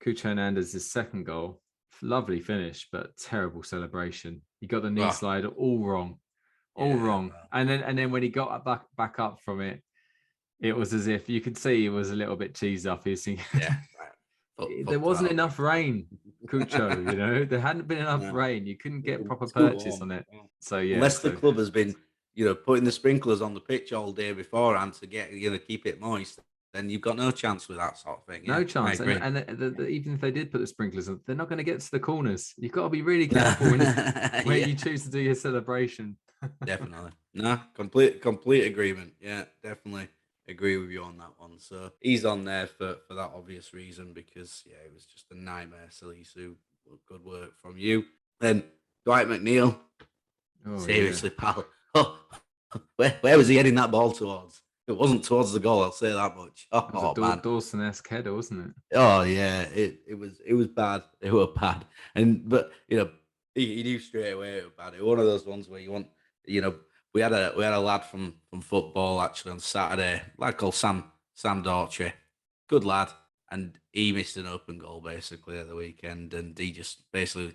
Cucho Hernandez's second goal, lovely finish, but terrible celebration. He got the knee slide all wrong. And then when he got back up from it, it was as if you could see he was a little bit cheesed up. He was thinking, there wasn't enough rain, Cucho. There hadn't been enough rain. You couldn't get proper purchase on it. So unless the club has been, putting the sprinklers on the pitch all day beforehand to keep it moist, then you've got no chance with that sort of thing. No chance. And even if they did put the sprinklers on, they're not going to get to the corners. You've got to be really careful when you choose to do your celebration. Definitely. No, complete agreement. Yeah, definitely agree with you on that one. So he's on there for that obvious reason, because it was just a nightmare. Salisu, good work from you. Then Dwight McNeil. Seriously, pal. Where was he heading that ball towards? It wasn't towards the goal, I'll say that much. It was a Dawson-esque header, wasn't it? Oh yeah, it was bad. It was bad. But he knew straight away it was bad. It was one of those ones where you want, we had a lad from football actually on Saturday, a lad called Sam Daughtry, good lad, and he missed an open goal basically at the weekend, and he just basically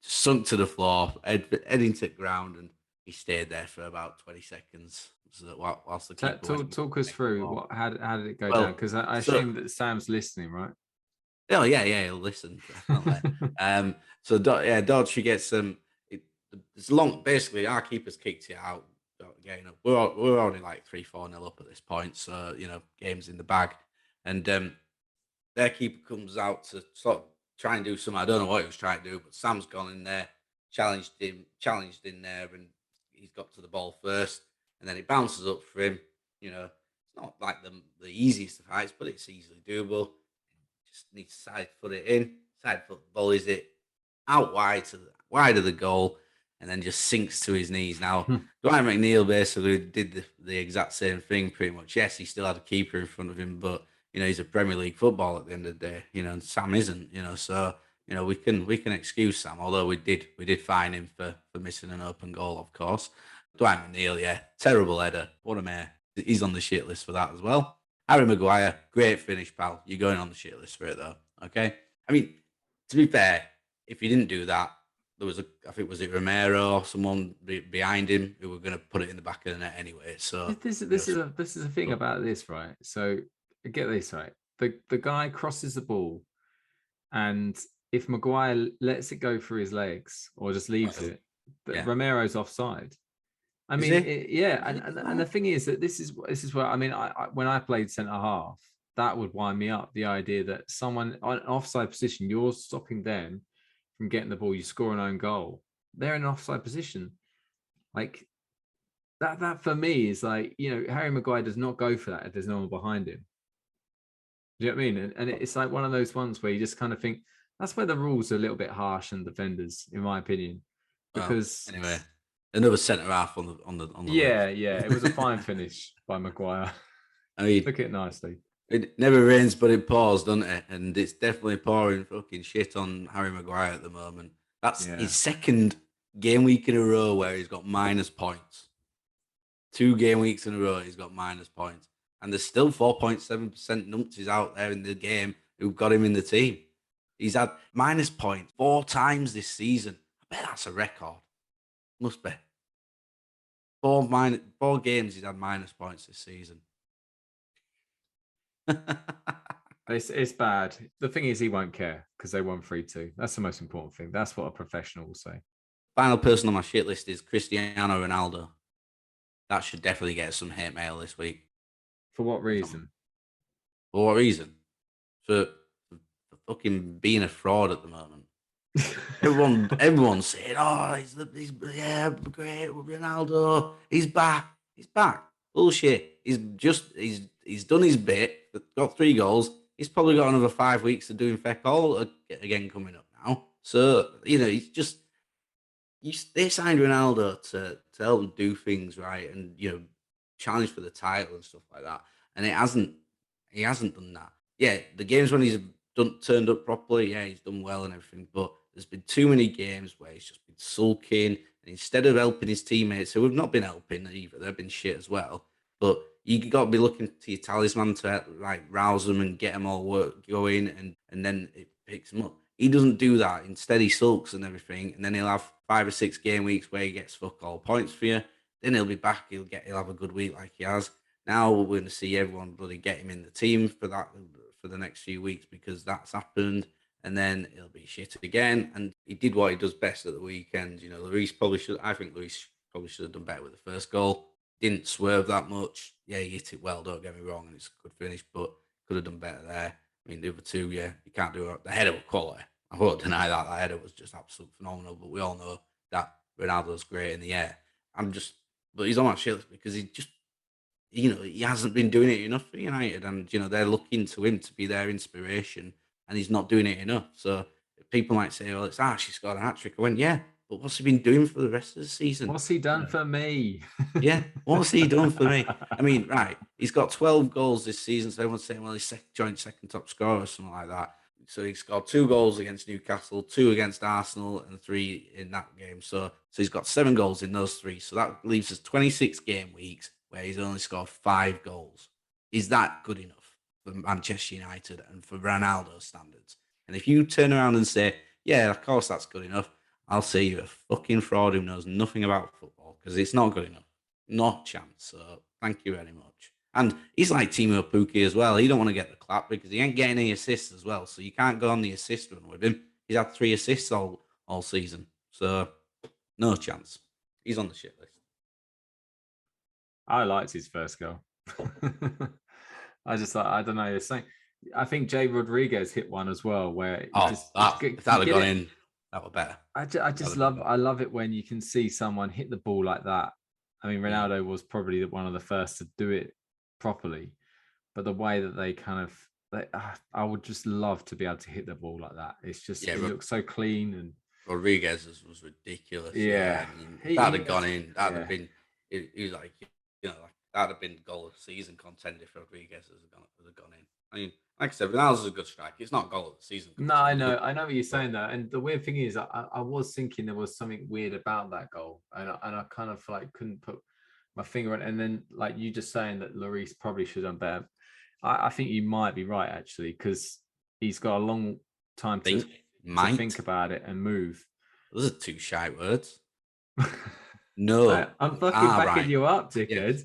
sunk to the floor, head into the ground, and he stayed there for about 20 seconds. So whilst the keeper talk us through how did it go down? Because I assume that Sam's listening, right? Oh yeah, he'll listen. So Daughtry gets it's long. Basically, our keeper's kicked it out. We're already like 3-4-0 up at this point, so game's in the bag, and their keeper comes out to sort of try and do something. I don't know what he was trying to do, but Sam's gone in there, challenged in there, and he's got to the ball first, and then it bounces up for him. It's not like the easiest of heights, but it's easily doable. Just needs to side foot it in, side foot volleys it out wide of the goal, and then just sinks to his knees. Now, Dwight McNeil basically did the exact same thing pretty much. Yes, he still had a keeper in front of him, but he's a Premier League football at the end of the day, and Sam isn't, so we can excuse Sam, although we did fine him for missing an open goal, of course. Dwight McNeil, yeah, terrible header. What a mare. He's on the shit list for that as well. Harry Maguire, great finish, pal. You're going on the shit list for it though. Okay. I mean, to be fair, if you didn't do that, there was I think was it Romero or someone behind him who were going to put it in the back of the net anyway. So this is a thing about this, right? So get this right. The guy crosses the ball, and if Maguire lets it go through his legs or just leaves it, yeah. Romero's offside. I mean, and the thing is that this is where I mean, I when I played centre half, that would wind me up. The idea that someone on an offside position, you're stopping them from getting the ball, you score an own goal. They're in an offside position, like that. That for me is like, Harry Maguire does not go for that if there's no one behind him. Do you know what I mean? And it's like one of those ones where you just kind of think that's where the rules are a little bit harsh on defenders, in my opinion, because anyway. Another centre half on the yeah, list. it was a fine finish by Maguire. I mean, look at it nicely. It never rains, but it pours, doesn't it? And it's definitely pouring fucking shit on Harry Maguire at the moment. That's his second game week in a row where he's got minus points. 2 game weeks in a row, he's got minus points. And there's still 4.7% numpties out there in the game who've got him in the team. He's had minus points 4 times this season. I bet that's a record. Must be. 4 games he's had minus points this season. It's bad. The thing is, he won't care because they won 3-2. That's the most important thing. That's what a professional will say. Final person on my shit list is Cristiano Ronaldo. That should definitely get some hate mail this week. For what reason? For what reason? For fucking being a fraud at the moment. Everyone's saying, "Oh, he's great, Ronaldo. He's back. Bullshit. He's done his bit. Got 3 goals. He's probably got another 5 weeks of doing feck all again coming up now. So he's just they signed Ronaldo to help them do things right and challenge for the title and stuff like that. And he hasn't done that. Yeah, the games when he's turned up properly, yeah, he's done well and everything. But there's been too many games where he's just been sulking, and instead of helping his teammates, who have not been helping either, they've been shit as well. But you got to be looking to your talisman to like rouse them and get them all going, and then it picks them up. He doesn't do that. Instead, he sulks and everything, and then he'll have 5 or 6 game weeks where he gets fuck all points for you. Then he'll be back. He'll have a good week like he has. Now we're going to see everyone bloody get him in the team for the next few weeks because that's happened, and then it'll be shit again. And he did what he does best at the weekend. I think Luis probably should have done better with the first goal. Didn't swerve that much. Yeah, he hit it well. Don't get me wrong, and it's a good finish, but could have done better there. I mean, the other 2, yeah, you can't do it. The header was quality. I won't deny that. The header was just absolutely phenomenal. But we all know that Ronaldo's great in the air. But he's on my shit list because he hasn't been doing it enough for United, and they're looking to him to be their inspiration, and he's not doing it enough. So people might say, "Well, she scored a hat trick." I went, "Yeah, but what's he been doing for the rest of the season? What's he done for me?" Yeah, what's he done for me? I mean, right, he's got 12 goals this season, so everyone's saying, "Well, he's joint second top scorer or something like that." So he scored 2 goals against Newcastle, 2 against Arsenal, and 3 in that game. So he's got 7 goals in those 3. So that leaves us 26 game weeks where he's only scored 5 goals. Is that good enough for Manchester United and for Ronaldo standards? And if you turn around and say, "Yeah, of course that's good enough," I'll say you're a fucking fraud who knows nothing about football because it's not good enough. Not a chance. So thank you very much. And he's like Timo Pukki as well. He don't want to get the clap because he ain't getting any assists as well. So you can't go on the assist run with him. He's had 3 assists all season. So no chance. He's on the shit list. I liked his first goal. I don't know. I think Jay Rodriguez hit one as well where if that had gone in, that would better. I love it when you can see someone hit the ball like that. I mean, Ronaldo was probably one of the first to do it properly, but the way that they kind of, I would just love to be able to hit the ball like that. It's just, it looks so clean, and Rodriguez was ridiculous. Yeah. I mean, that had gone in. That would have been, he was like, that'd have been goal of season contender if Rodriguez has gone in. I mean, like I said, Ronaldo's a good striker. It's not goal of the season. No, I know what you're saying though, and the weird thing is, I was thinking there was something weird about that goal, and I kind of like couldn't put my finger on it. And then like you just saying that Lloris probably should have done better. I think you might be right actually, because he's got a long time to think about it and move. Those are two shy words. No, I'm fucking backing you up, dickhead.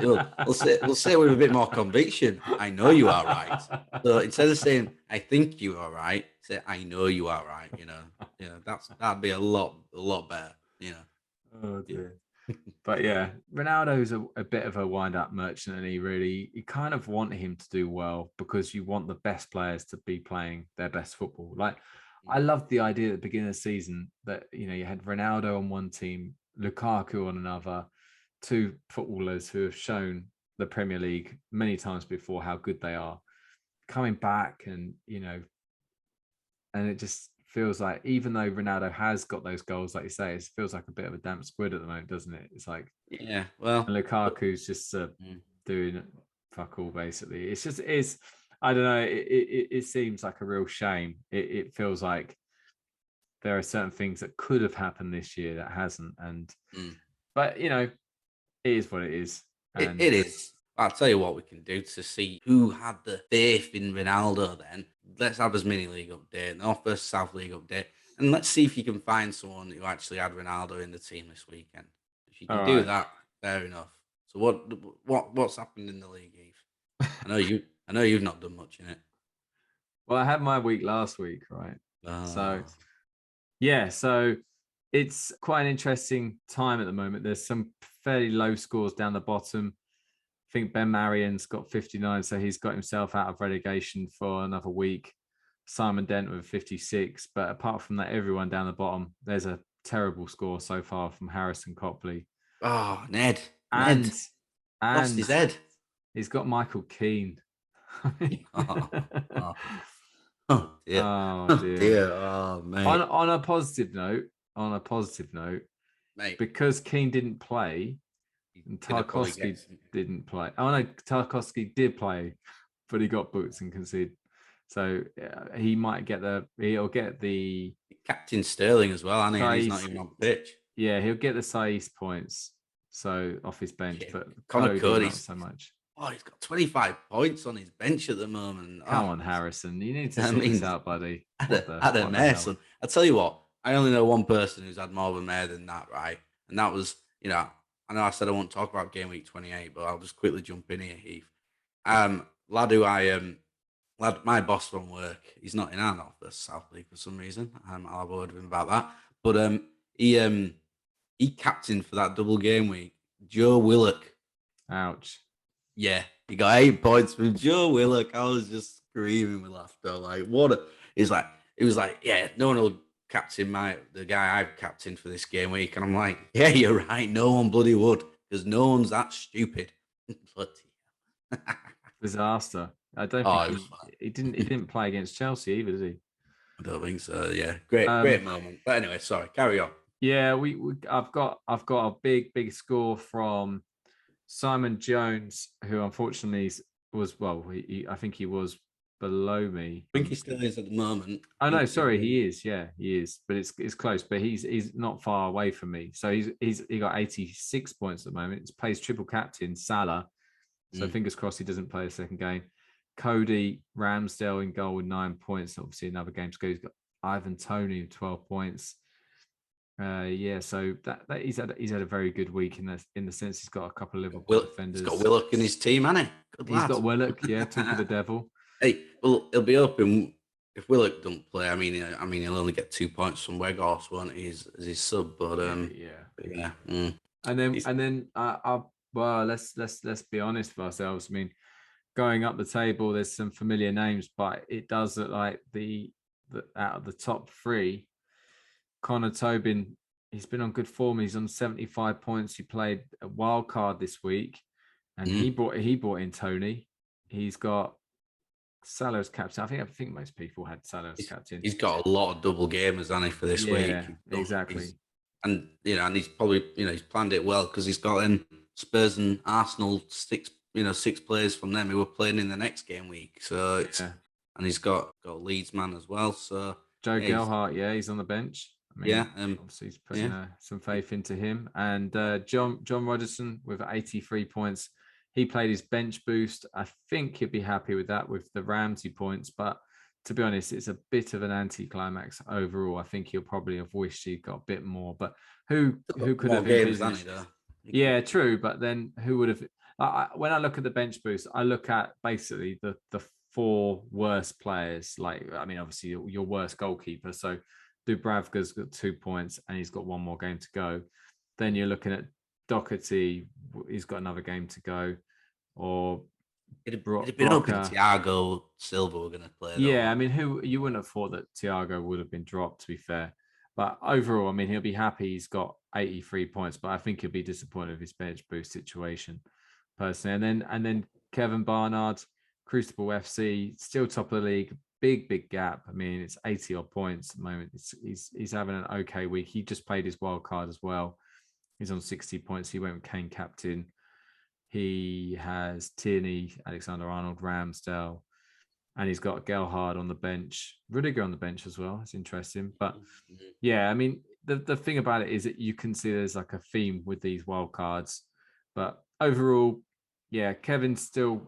We'll say with a bit more conviction. I know you are right. So instead of saying I think you are right, say I know you are right. That'd be a lot better. Oh dear. But yeah, Ronaldo's a bit of a wind-up merchant, and you kind of want him to do well because you want the best players to be playing their best football. Like, I loved the idea at the beginning of the season that you had Ronaldo on one team, Lukaku on another, two footballers who have shown the Premier League many times before how good they are, coming back, and and it just feels like, even though Ronaldo has got those goals, like you say, it feels like a bit of a damp squid at the moment, doesn't it? It's like, yeah, well, Lukaku's just doing fuck all basically. It's I don't know. It seems like a real shame. It feels like there are certain things that could have happened this year that hasn't, but it is what it is. It is. I'll tell you what we can do to see who had the faith in Ronaldo then. Let's have his mini league update, North versus South League update, and let's see if you can find someone who actually had Ronaldo in the team this weekend. If you can do that, fair enough. So what's happened in the league, Heath? I know you've not done much in it. Well, I had my week last week, right? So yeah, so it's quite an interesting time at the moment. There's some fairly low scores down the bottom. I think Ben Marion's got 59, so he's got himself out of relegation for another week. Simon Dent with 56. But apart from that, everyone down the bottom, there's a terrible score so far from Harrison Copley. Oh, Ned. And lost his head. He's got Michael Keane. Oh dear. Oh dear. Oh mate. On a positive note, mate, because Keane didn't play and Tarkowski didn't play. Oh no, Tarkowski did play, but he got booked and conceded. So he might get he'll get the Captain Sterling as well. I mean, he's not even on pitch. Yeah, he'll get the Saiz points, so off his bench. But Connor Cody not so much. Oh, he's got 25 points on his bench at the moment. Come on, Harrison. You need to sort this out, buddy. Had a mess. I tell you what, I only know one person who's had more of a mare than that, right? And that was, I know I said I won't talk about game week 28, but I'll just quickly jump in here, Heath. Lad who my boss from work, he's not in our North versus South League for some reason. I'll have a word with him about that. But he captained for that double game week, Joe Willock. Ouch. Yeah, he got 8 points from Joe Willock. I was just screaming with laughter. Like, it was like, yeah, no one will captain the guy I've captained for this game week. And I'm like, yeah, you're right. No one bloody would, because no one's that stupid. Disaster. I don't think he didn't play against Chelsea either, did he? I don't think so. Yeah, great moment. But anyway, sorry, carry on. Yeah, I've got a big score from Simon Jones, who unfortunately was I think he was below me. I think he still is at the moment. Oh no, sorry, he is. Yeah, he is. But it's close. But he's not far away from me. So he got 86 points at the moment. He plays triple captain Salah. So fingers crossed he doesn't play a second game. Cody Ramsdale in goal with 9 points. Obviously another game to go. He's got Ivan Toney with 12 points. So that he's had a very good week in the sense he's got a couple of Liverpool defenders. He's got Willock in his team, hasn't he? He's got Willock, yeah, took to the devil. Hey, well, he'll be open if Willock don't play. I mean, he'll only get 2 points from Weghorst, won't he, as his sub? But yeah. And then well, let's be honest with ourselves. I mean, going up the table, there's some familiar names, but it does look like the out of the top three. Connor Tobin, he's been on good form. He's on 75 points. He played a wild card this week, and he brought in Tony. He's got Salah as captain. I think most people had Salah as captain. He's got a lot of double gamers, hasn't he, for this week? Yeah, exactly. And he's probably he's planned it well because he's got Spurs and Arsenal 6 6 players from them who were playing in the next game week. So and he's got Leeds man as well. So Joe Gelhardt, he's on the bench. I mean, obviously he's putting some faith into him. And John Rogerson with 83 points. He played his bench boost. I think he'd be happy with that with the Ramsey points. But to be honest, it's a bit of an anticlimax overall. I think he'll probably have wished he'd got a bit more. But who could have envisaged? Yeah, true. But then who would have? When I look at the bench boost, I look at basically the 4 worst players. Like, I mean, obviously your worst goalkeeper. So Dubravka's got 2 points and he's got 1 more game to go. Then you're looking at Doherty. He's got another game to go. Or it'd been hoping Thiago Silva were going to play. Yeah, I mean, you wouldn't have thought that Thiago would have been dropped, to be fair. But overall, I mean, he'll be happy he's got 83 points, but I think he'll be disappointed with his bench boost situation, personally. And then Kevin Barnard, Crucible FC, still top of the league. Big gap. I mean, it's 80 odd points at the moment. He's having an okay week. He just played his wild card as well. He's on 60 points. He went with Keane captain. He has Tierney, Alexander-Arnold, Ramsdale, and he's got Gelhardt on the bench, Rudiger on the bench as well. It's interesting. But yeah, I mean, the thing about it is that you can see there's like a theme with these wild cards. But overall, yeah, Kevin's still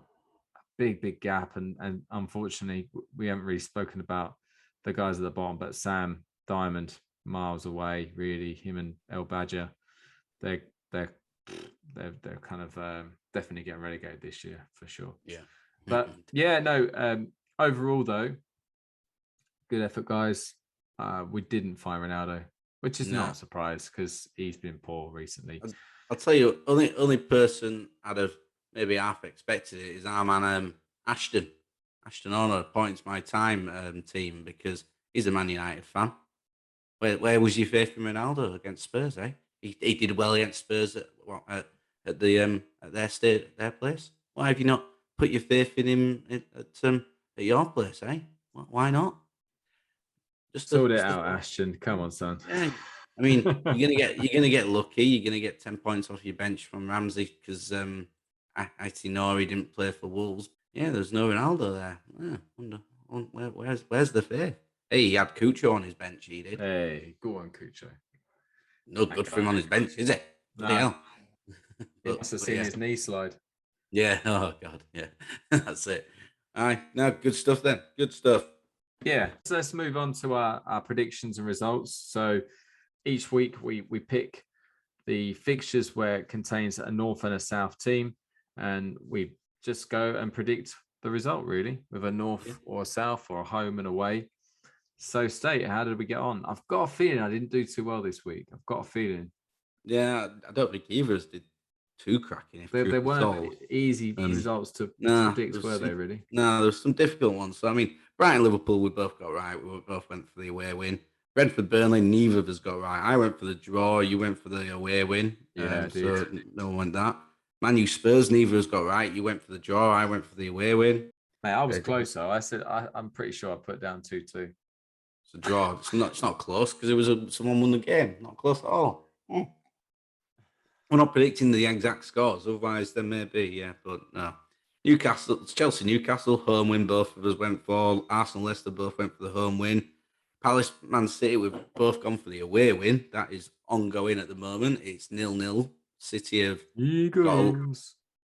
a big gap. And unfortunately, we haven't really spoken about the guys at the bottom, but Sam Diamond, miles away, really. Him and El Badger, they're kind of definitely getting relegated this year for sure. Yeah. But yeah, no, overall though, good effort, guys. We didn't find Ronaldo, which is not a surprise because he's been poor recently. I'll tell you, only person I'd have maybe half expected it is our man Ashton Honor, Points My Time team, because he's a Man United fan. Where was your faith in Ronaldo against Spurs? He did well against Spurs at their place. Why have you not put your faith in him at your place? Why not? Just sort it out, Ashton. Come on, son. Yeah. I mean, you're gonna get lucky. You're gonna get 10 points off your bench from Ramsey because Aitinori didn't play for Wolves. Yeah, there's no Ronaldo there. Yeah, where's the faith? Hey, he had Cucho on his bench. He did. Hey, go on, Cucho. No good for him on his bench, is it? No. He must have seen his knee slide. Yeah. Oh God. Yeah. That's it. All right. Now, good stuff then. Good stuff. Yeah. So let's move on to our predictions and results. So each week we pick the fixtures where it contains a North and a South team, and we just go and predict the result really with a North or a South or a home and away. So, State, how did we get on? I've got a feeling I didn't do too well this week. I've got a feeling. Yeah, I don't think either of us did too cracking. They weren't easy results to predict, were they, really? No, there were some difficult ones. So, I mean, Brighton, Liverpool, we both got right. We both went for the away win. Brentford, Burnley, neither of us got right. I went for the draw. You went for the away win. Yeah, so no one went that. Man U, Spurs, neither of us got right. You went for the draw. I went for the away win. Mate, I was close, though. I said, I'm pretty sure I put down 2-2. A draw. It's not close because it was someone won the game. Not close at all. We're not predicting the exact scores, otherwise there may be. Yeah, but no. Chelsea, Newcastle, home win. Both of us went for. Arsenal, Leicester both went for the home win. Palace, Man City, we've both gone for the away win. That is ongoing at the moment. It's 0-0. City have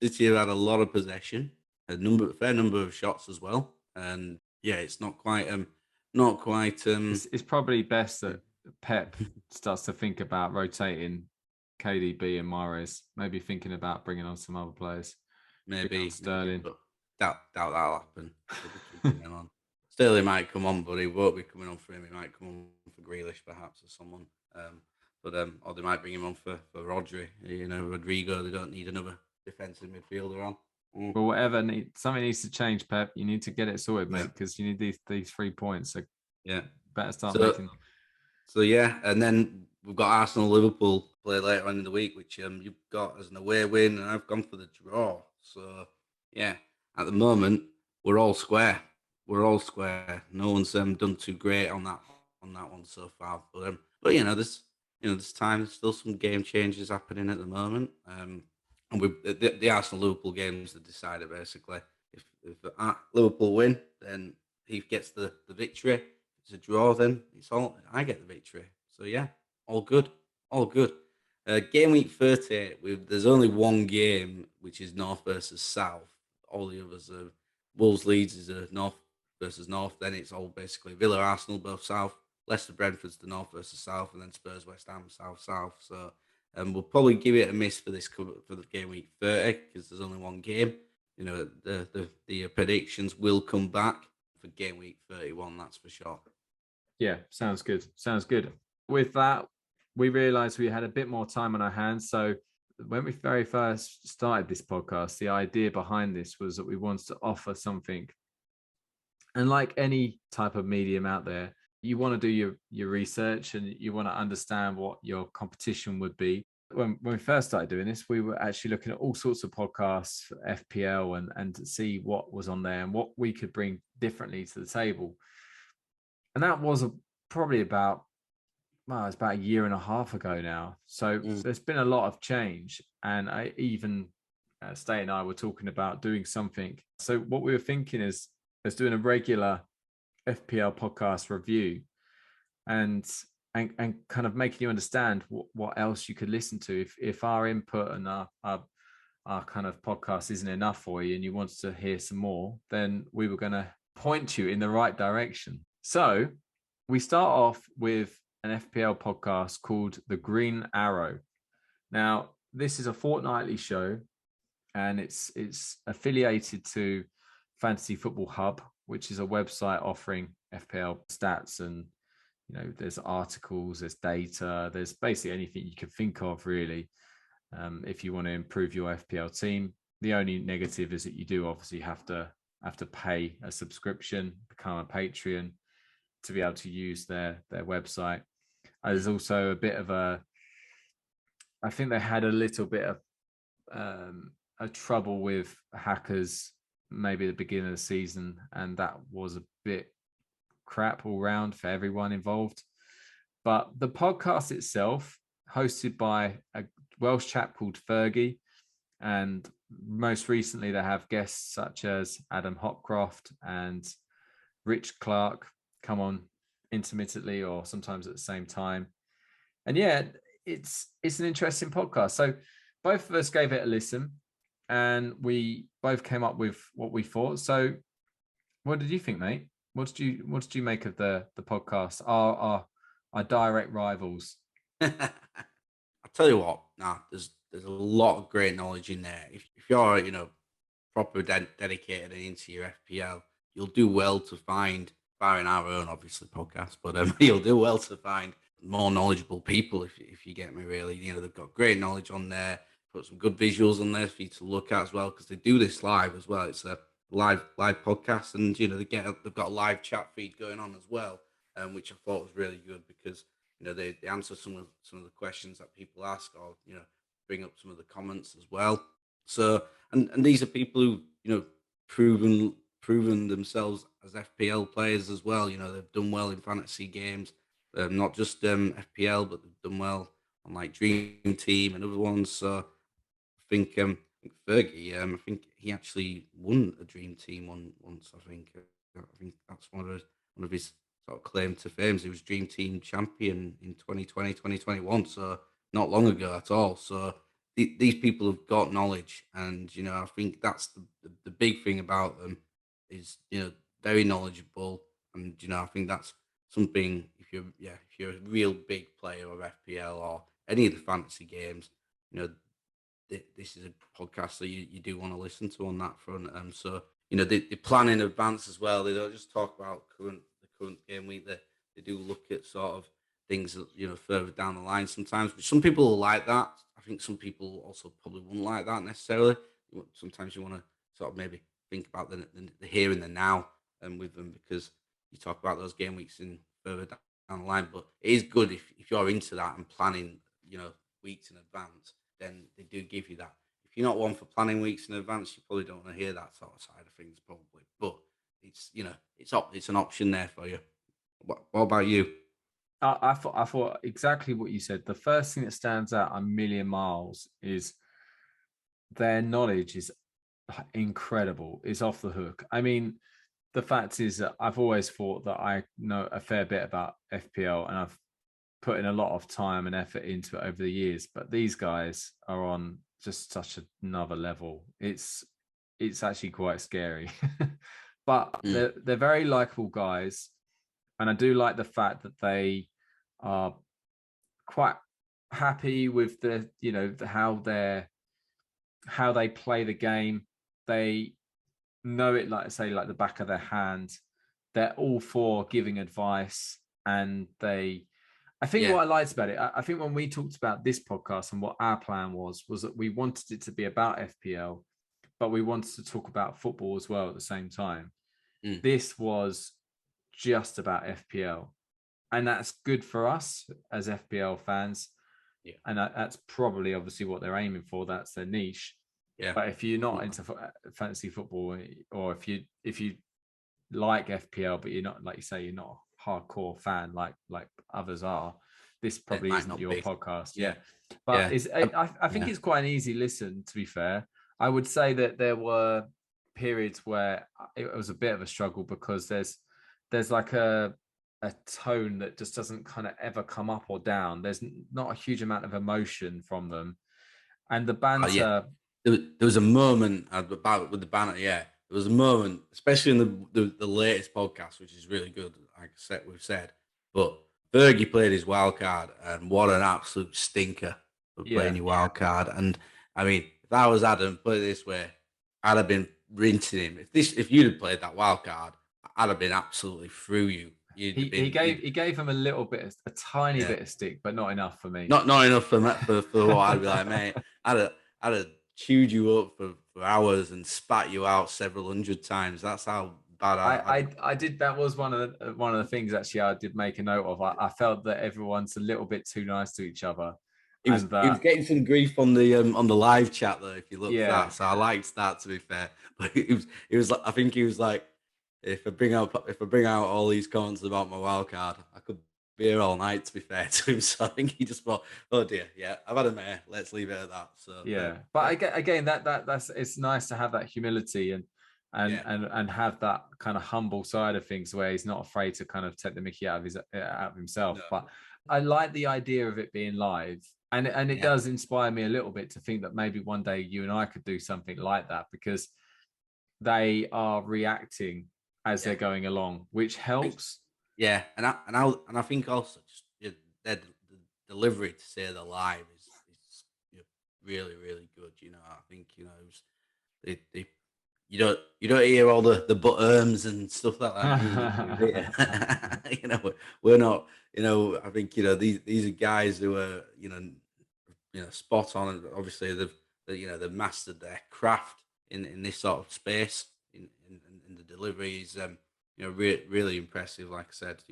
had a lot of possession, a fair number of shots as well, and yeah, it's not quite. It's probably best that Pep starts to think about rotating KDB and Mahrez, maybe thinking about bringing on some other players. Maybe Sterling. But doubt that'll happen. Sterling might come on, but he won't be coming on for him. He might come on for Grealish, perhaps, or someone. Or they might bring him on for Rodri. Rodrigo. They don't need another defensive midfielder on. Well, something needs to change, Pep. You need to get it sorted, mate, because you need these 3 points. So better start making. So yeah, and then we've got Arsenal, Liverpool play later on in the week, which you've got as an away win, and I've gone for the draw. So yeah, at the moment we're all square. No one's done too great on that one so far. But there's time. There's still some game changes happening at the moment. And with the Arsenal Liverpool games, the decider basically. If Liverpool win, then Heath gets the victory. If it's a draw, then I get the victory. So yeah, all good, all good. Game week 30, there's only one game, which is North versus South. All the others are Wolves Leeds is a North versus North. Then it's all basically Villa Arsenal both South. Leicester Brentford's the North versus South, and then Spurs West Ham South. So we'll probably give it a miss for the game week 30 because there's only one game. You know, the predictions will come back for game week 31. That's for sure. Yeah, sounds good. Sounds good. With that, we realized we had a bit more time on our hands. So when we very first started this podcast, the idea behind this was that we wanted to offer something. And like any type of medium out there, you want to do your research and you want to understand what your competition would be. When we first started doing this, we were actually looking at all sorts of podcasts for FPL and to see what was on there and what we could bring differently to the table. And that was probably about, well, it's about a year and a half ago now. So there's been a lot of change. And I even, Stay and I were talking about doing something. So what we were thinking is doing a regular FPL podcast review and kind of making you understand what else you could listen to if our input and our kind of podcast isn't enough for you and you wanted to hear some more, then we were going to point you in the right direction. So we start off with an FPL podcast called The Green Arrow. Now, this is a fortnightly show and it's affiliated to Fantasy Football Hub, which is a website offering FPL stats and, you know, there's articles, there's data, there's basically anything you can think of really. If you want to improve your FPL team. The only negative is that you do obviously have to pay a subscription, become a Patreon to be able to use their website. There's also a bit of I think they had a little bit of a trouble with hackers maybe at the beginning of the season, and that was a bit crap all round for everyone involved. But the podcast itself, hosted by a Welsh chap called Fergie, and most recently they have guests such as Adam Hopcroft and Rich Clark come on intermittently or sometimes at the same time. And yeah, it's an interesting podcast. So both of us gave it a listen and we both came up with what we thought. So what did you think, mate? What did you make of the podcast? Our direct rivals. I'll tell you what, there's a lot of great knowledge in there. If you're, you know, proper dedicated and into your FPL, you'll do well to find, barring our own obviously podcast, but you'll do well to find more knowledgeable people if you get me. Really, you know, they've got great knowledge on there. Put some good visuals on there for you to look at as well, because they do this live as well. It's a live podcast, and you know they've got a live chat feed going on as well, which I thought was really good because you know they answer some of the questions that people ask, or you know bring up some of the comments as well. So and these are people who you know proven themselves as FPL players as well. You know they've done well in fantasy games, not just FPL, but they've done well on like Dream Team and other ones. So I think Fergie, I think he actually won a Dream Team once. I think that's one of his sort of claim to fame. He was Dream Team champion in 2020, 2021, so not long ago at all. So these people have got knowledge, and you know I think that's the big thing about them is you know very knowledgeable, and you know I think that's something if you're a real big player of FPL or any of the fantasy games, you know this is a podcast that you do want to listen to on that front. So you know they plan in advance as well. They don't just talk about the current game week. They do look at sort of things that you know further down the line sometimes. Which some people will like that. I think some people also probably wouldn't like that necessarily. Sometimes you want to sort of maybe think about the here and the now with them, because you talk about those game weeks in further down the line. But it is good if you're into that and planning, you know, weeks in advance, then they do give you that. If you're not one for planning weeks in advance, you probably don't want to hear that sort of side of things, probably. But it's you know it's an option there for you. What about you? I thought exactly what you said. The first thing that stands out a million miles is their knowledge is incredible. It's off the hook. I mean, the fact is that I've always thought that I know a fair bit about FPL, and I've put in a lot of time and effort into it over the years. But these guys are on just such another level. It's actually quite scary. But they're very likable guys, and I do like the fact that they are quite happy with the how they play the game. They know it, like I say, like the back of their hand. They're all for giving advice, and I think what I liked about it, I think when we talked about this podcast and what our plan was that we wanted it to be about FPL, but we wanted to talk about football as well at the same time. This was just about FPL, and that's good for us as FPL fans. Yeah. And that's probably obviously what they're aiming for. That's their niche. Yeah. But if you're not into fantasy football, or if you like FPL, but you're not, like you say, you're not a hardcore fan like others are, this probably isn't your podcast. Yeah. But I think it's quite an easy listen, to be fair. I would say that there were periods where it was a bit of a struggle, because there's like a tone that just doesn't kind of ever come up or down. There's not a huge amount of emotion from them, and the banter. There was a moment about with the banter. Yeah, there was a moment, especially in the latest podcast, which is really good. Like I said, we've said, but Fergie played his wild card, and what an absolute stinker for playing your wild card. And I mean, if I was Adam, put it this way, I'd have been rinsing him. If you'd have played that wild card, I'd have been absolutely through you. He gave him a tiny bit of stick, but not enough for me. Not enough for what I'd be like, mate. I'd have chewed you up for hours and spat you out several hundred times. That's how bad I did. That was one of the things actually I did make a note of. I felt that everyone's a little bit too nice to each other. He was getting some grief on the live chat though, if you look at that. So I liked that, to be fair. But he was like, I think he was like, if I bring out all these comments about my wild card, I could be here all night, to be fair to him. So I think he just thought, oh dear, yeah, I've had a mare. Let's leave it at that. So but again, that's it's nice to have that humility and have that kind of humble side of things, where he's not afraid to kind of take the mickey out of himself. No. But I like the idea of it being live, and it does inspire me a little bit to think that maybe one day you and I could do something like that, because they are reacting as they're going along, which helps. Yeah, and I think also just the delivery to say they're live is really, really good. I think they you don't hear all the butt and stuff like that. We're not. I think these are guys who are spot on. And obviously they've mastered their craft in this sort of space. In the deliveries, really impressive. Like I said,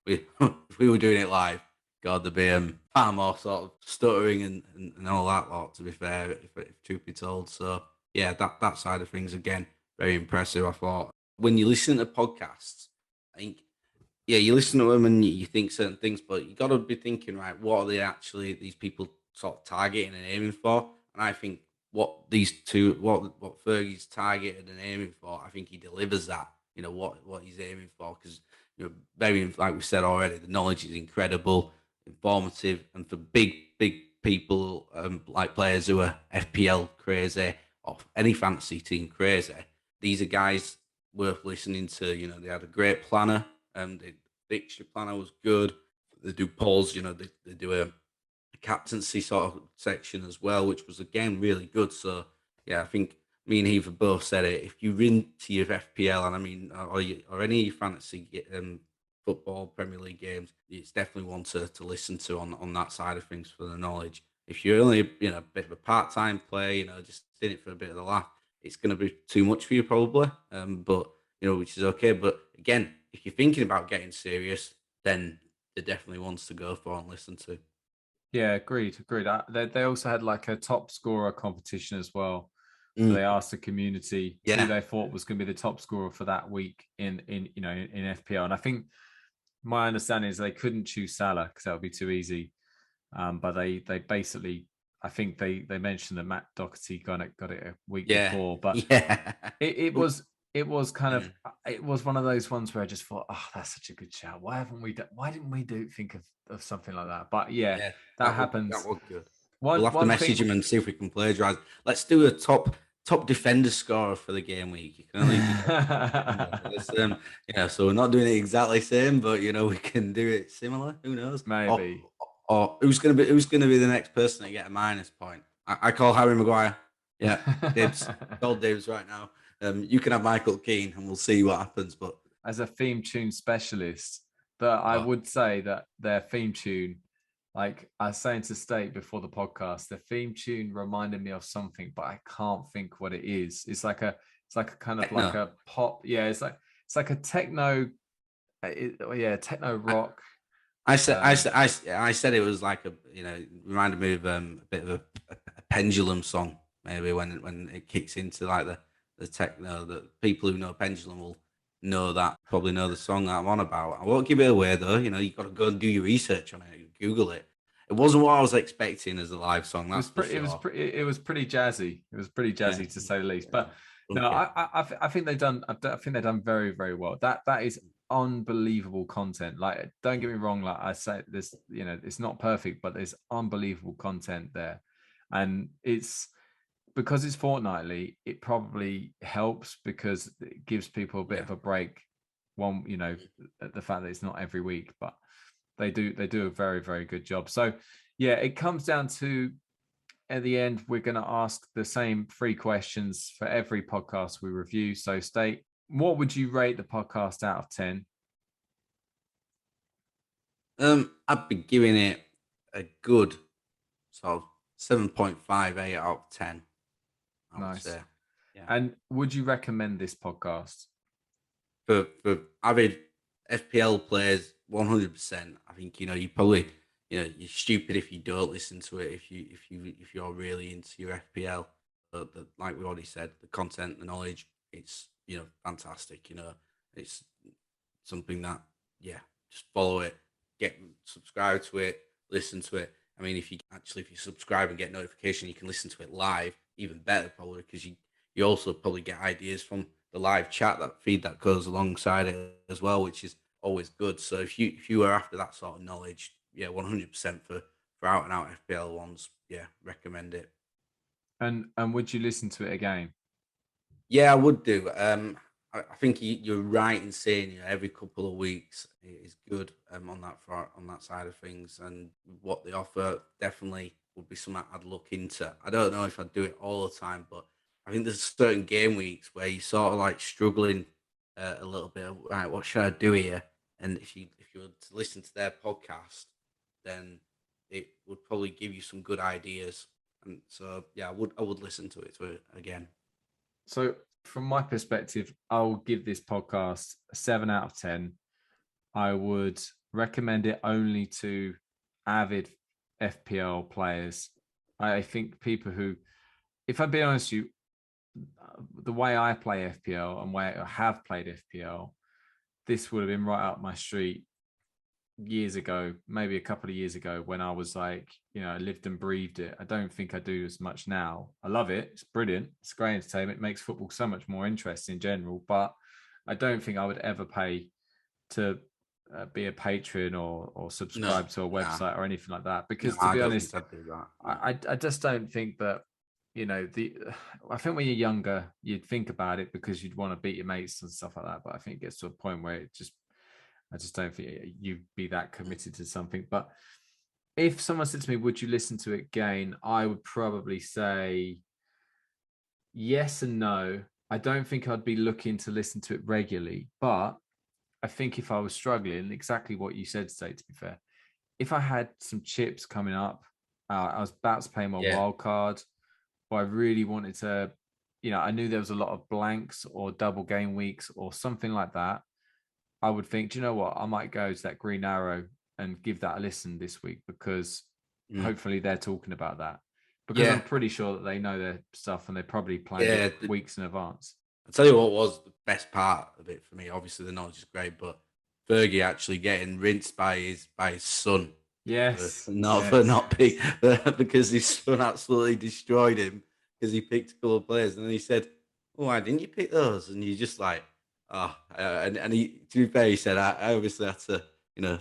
if we were doing it live, God, there'd be far more sort of stuttering and all that lot, to be fair, if truth be told. So yeah, that side of things, again, very impressive. I thought when you listen to podcasts, I think you listen to them and you think certain things, but you got to be thinking, right, what are these people sort of targeting and aiming for? And I think what Fergie's targeted and aiming for, I think he delivers that. What he's aiming for, because very, like we said already, the knowledge is incredible, informative, and for big people like players who are FPL crazy or any fantasy team crazy, these are guys worth listening to. They had a great planner, the fixture planner was good. They do polls, they do a captaincy sort of section as well, which was again really good. So yeah, I think me and Heath have both said it. If you're into your FPL, and I mean, or any fantasy football Premier League games, it's definitely one to listen to on that side of things for the knowledge. If you're only a bit of a part-time player, just in it for a bit of the laugh, it's going to be too much for you probably. But which is okay. But again, if you're thinking about getting serious, then they're definitely ones to go for and listen to. Yeah, agreed. They also had like a top scorer competition as well. So they asked the community who they thought was going to be the top scorer for that week in FPL. And I think my understanding is they couldn't choose Salah because that would be too easy. But they basically I think they mentioned that Matt Doherty got it a week Yeah. before, but Yeah. it was kind of it was one of those ones where I just thought, oh, that's such a good shout. Why didn't we think of something like that? But yeah, that happens. That was good. We'll have to message him and see if we can plagiarize. Let's do a top defender scorer for the game week. You can only so we're not doing it exactly same, but we can do it similar. Who knows? Maybe. Or who's gonna be the next person to get a minus point? I call Harry Maguire. Yeah, dibs. Call dibs right now. You can have Michael Keane, and we'll see what happens. But as a theme tune specialist, I would say that their theme tune, like I was saying to State before the podcast, the theme tune reminded me of something, but I can't think what it is. It's like a kind of like a pop. Yeah, it's like a techno. Techno rock. I said it was like reminded me of a bit of a pendulum song, maybe when it kicks into like the techno. That people who know pendulum will probably know the song that I'm on about. I won't give it away though. You've got to go and do your research on it. Google it. It wasn't what I was expecting as a live song. That's it was pretty jazzy. It was pretty jazzy to say the least. But no, I think they've done. I think they've done very, very well. That is unbelievable content. Like, don't get me wrong. Like I say, this, it's not perfect, but there's unbelievable content there, and it's because it's fortnightly. It probably helps because it gives people a bit of a break. One, the fact that it's not every week, but they do a very, very good job. So yeah, it comes down to, at the end, we're going to ask the same 3 questions for every podcast we review. So State, what would you rate the podcast out of 10? I'd be giving it a good sort of 7.58 out of 10. I would say. Yeah. And would you recommend this podcast? For avid FPL players, 100%. I think you probably you're stupid if you don't listen to it. If you're really into your FPL, but like we already said, the content, the knowledge, it's fantastic. It's something that just follow it, subscribe to it, listen to it. I mean, if you subscribe and get notification, you can listen to it live. Even better, probably, because you also probably get ideas from the live chat, that feed that goes alongside it as well, which is always good. So if you are after that sort of knowledge, 100% for out and out FPL ones, recommend it. And would you listen to it again? Yeah, I would do. I think you're right in saying every couple of weeks is good on that side of things, and what they offer definitely would be something I'd look into. I don't know if I'd do it all the time, but I think there's certain game weeks where you're sort of like struggling a little bit. Right, what should I do here? And if you were to listen to their podcast, then it would probably give you some good ideas. And so I would listen to it again. So from my perspective, I'll give this podcast a 7 out of 10. I would recommend it only to avid FPL players. I think people who, if I'm being honest with you, the way I play FPL and way I have played FPL, this would have been right up my street years ago, maybe a couple of years ago, when I was like, lived and breathed it. I don't think I do as much now. I love it. It's brilliant. It's great entertainment. It makes football so much more interesting in general, but I don't think I would ever pay to be a patron or subscribe to a website or anything like that. Because to be honest, I just don't think that, I think when you're younger, you'd think about it because you'd want to beat your mates and stuff like that. But I think it gets to a point where I just don't think you'd be that committed to something. But if someone said to me, would you listen to it again? I would probably say yes and no. I don't think I'd be looking to listen to it regularly, but I think if I was struggling, exactly what you said, State, to be fair, if I had some chips coming up, I was about to play my wild card, but I really wanted to, I knew there was a lot of blanks or double game weeks or something like that. I would think, do you know what? I might go to that Green Arrow and give that a listen this week because hopefully they're talking about that. Because I'm pretty sure that they know their stuff and they probably planned it weeks in advance. I'll tell you what was the best part of it for me. Obviously, the knowledge is great, but Fergie actually getting rinsed by his son Yes. For not pick because his son absolutely destroyed him because he picked a couple of players, and then he said, "Oh, why didn't you pick those?" And you just like, oh, and he, to be fair, he said, I obviously had to,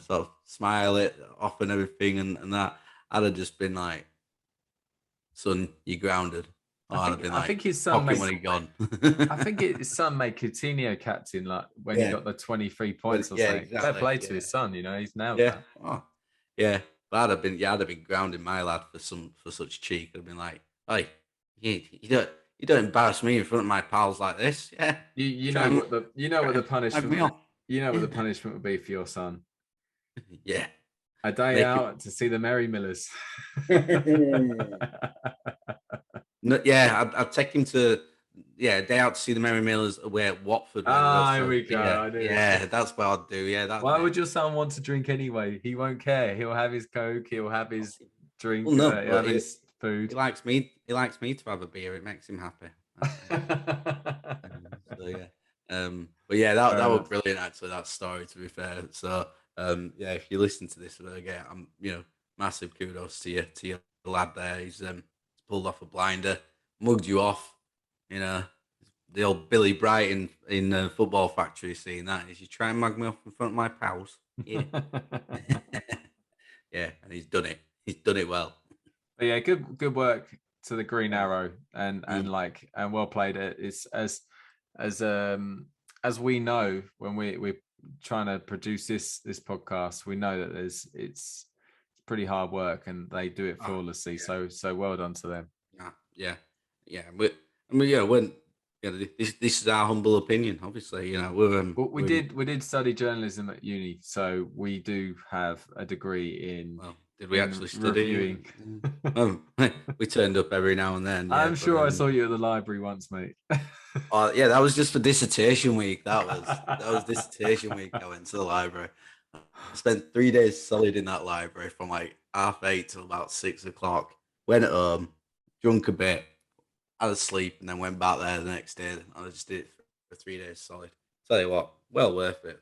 sort of smile it off and everything, and that I'd have just been like, "Son, you grounded." Or I'd have been I like, think his son "Pocket made. money gone." I think his son made Coutinho captain like when he Yeah, got the 23 well, points or yeah, something. Fair exactly. play to Yeah, his son. He's nailed yeah, that. oh, yeah. But I'd have been grounding my lad for such cheek. I'd have been like, "Hey, you don't embarrass me in front of my pals like this." Yeah, You try know and what the mag me punishment off. would be for your son. Yeah, A day make him. out to see the Merry Millers. No, yeah, I'd take him to a day out to see the Merry Millers away at Watford where they're Here also we go. yeah, I knew yeah, it. that's what I'd do. Yeah, that Why mate. would your son want to drink anyway? He won't care. He'll have his Coke. He'll have his Well, drink. no, He'll but have his food. he likes me. He likes me to have a beer. It makes him happy. So yeah, but yeah, that was brilliant. Actually, that story. To be fair, so yeah, if you listen to this again, I'm massive kudos to your lad there. He's pulled off a blinder, mugged you off. You know, the old Billy Brighton in Football Factory scene. That is, you try and mug me off in front of my pals. Yeah, yeah, and he's done it. He's done it well. But yeah, good work to the Green Yeah. Arrow and well played. It's as we know when we're trying to produce this podcast, we know that it's pretty hard work and they do it flawlessly. Yeah. So well done to them. Yeah. When this is our humble opinion. Obviously, we're Well, we did study journalism at uni, so we do have a degree in well. Did we actually study? reviewing. We turned up every now and then. Yeah, I'm sure I saw you at the library once, mate. yeah, that was just for dissertation week. That was dissertation week. I went to the library. I spent 3 days solid in that library from like 8:30 till about 6 o'clock. Went home, drunk a bit, had a sleep, and then went back there the next day. I just did it for 3 days solid. Tell you what, well worth it.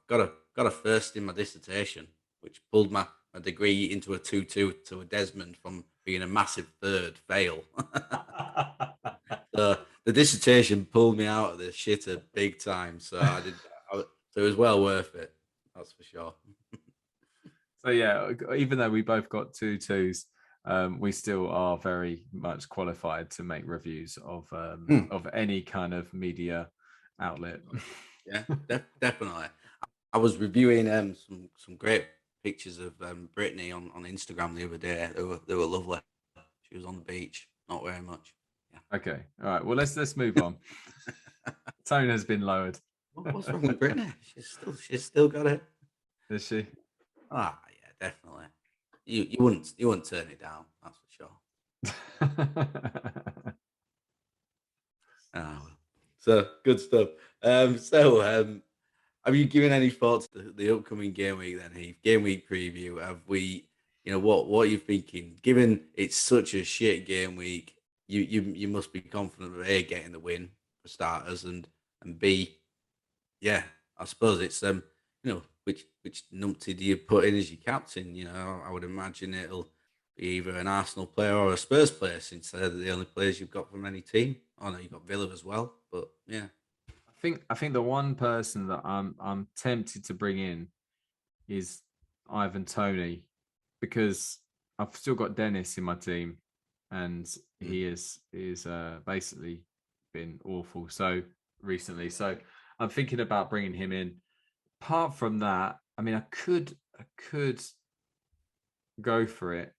Got a first in my dissertation, which pulled my degree into a 2-2 to a Desmond from being a massive third fail. So the dissertation pulled me out of the shitter big time. So so it was well worth it. That's for sure. So yeah, even though we both got 2-2s, we still are very much qualified to make reviews of any kind of media outlet. Yeah, definitely. I was reviewing some great pictures of Brittany on Instagram the other day. They were lovely. She was on the beach, not very much. Yeah. Okay, all right. Well, let's move on. Tone has been lowered. What's wrong with Brittany? She's still got it. Is she? Ah, yeah, definitely. You wouldn't turn it down. That's for sure. Oh, so good stuff. Have you given any thoughts to the upcoming game week then, Heath? Game week preview. Have we, what are you thinking? Given it's such a shit game week, you must be confident of A, getting the win for starters, and B, yeah, I suppose it's which numpty do you put in as your captain? I would imagine it'll be either an Arsenal player or a Spurs player, since they're the only players you've got from any team. Oh no, you've got Villa as well, but yeah. I think the one person that I'm tempted to bring in is Ivan Toney, because I've still got Dennis in my team, and he is basically been awful so recently. So I'm thinking about bringing him in. Apart from that, I mean, I could go for it.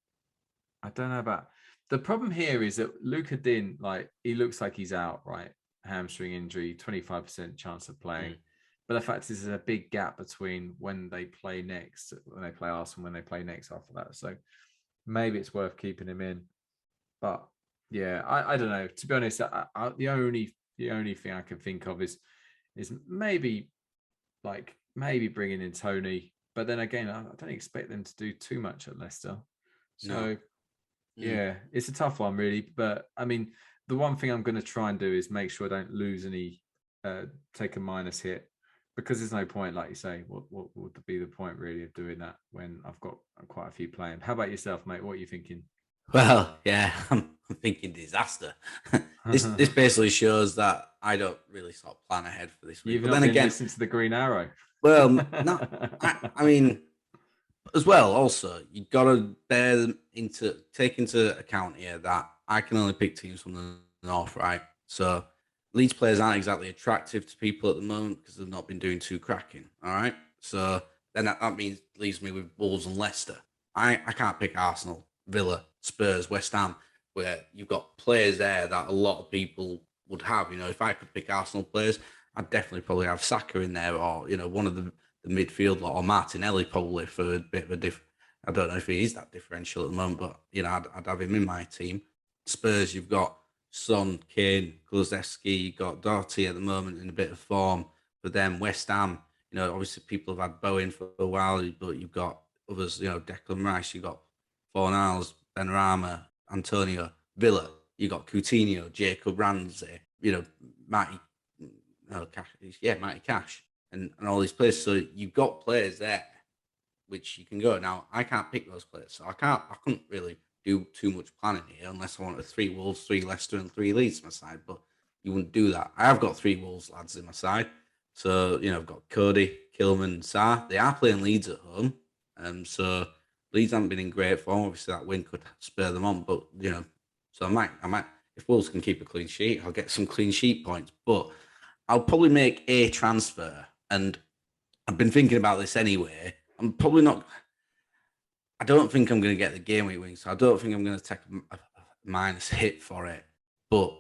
I don't know about the problem here is that Luca Din, like, he looks like he's out, right? Hamstring injury, 25% chance of playing. But the fact is, there's a big gap between when they play next, when they play Arsenal, when they play next after that. So maybe it's worth keeping him in. But yeah, I don't know. To be honest, the only thing I can think of is maybe bringing in Tony. But then again, I don't expect them to do too much at Leicester. So yeah, it's a tough one, really. But I mean, the one thing I'm going to try and do is make sure I don't lose any, take a minus hit because there's no point, like you say. What would be the point really of doing that when I've got quite a few playing? How about yourself, mate? What are you thinking? Well, yeah, I'm thinking disaster. This basically shows that I don't really sort of plan ahead for this week. You've But not then been again, listening to the Green Arrow. well, not. I mean, as well. Also, you got to take into account here that I can only pick teams from the north, right? So Leeds players aren't exactly attractive to people at the moment because they've not been doing too cracking. All right, so then that means leaves me with Wolves and Leicester. I can't pick Arsenal, Villa, Spurs, West Ham, where you've got players there that a lot of people would have. You know, if I could pick Arsenal players, I'd definitely probably have Saka in there, or one of the midfield lot, or Martinelli probably for a bit of a I don't know if he is that differential at the moment, but I'd have him in my team. Spurs, you've got Son, Kane, Kulusevski, you've got Doherty at the moment in a bit of form. But then West Ham, obviously people have had Bowen for a while, but you've got others, Declan Rice, you've got Fornals, Benrahma, Antonio, Villa, you've got Coutinho, Jacob Ramsey, Matty, Matty Cash, and all these players. So you've got players there which you can go. Now I can't pick those players, so I couldn't really do too much planning here unless I wanted 3 Wolves, 3 Leicester, and 3 Leeds on my side. But you wouldn't do that. I have got 3 Wolves lads in my side, so I've got Cody, Kilman, and Sarr. They are playing Leeds at home, so Leeds haven't been in great form. Obviously, that win could spur them on, but so I might if Wolves can keep a clean sheet, I'll get some clean sheet points. But I'll probably make a transfer, and I've been thinking about this anyway. I'm probably not. I don't think I'm going to get the game week wing, so I don't think I'm going to take a minus hit for it. But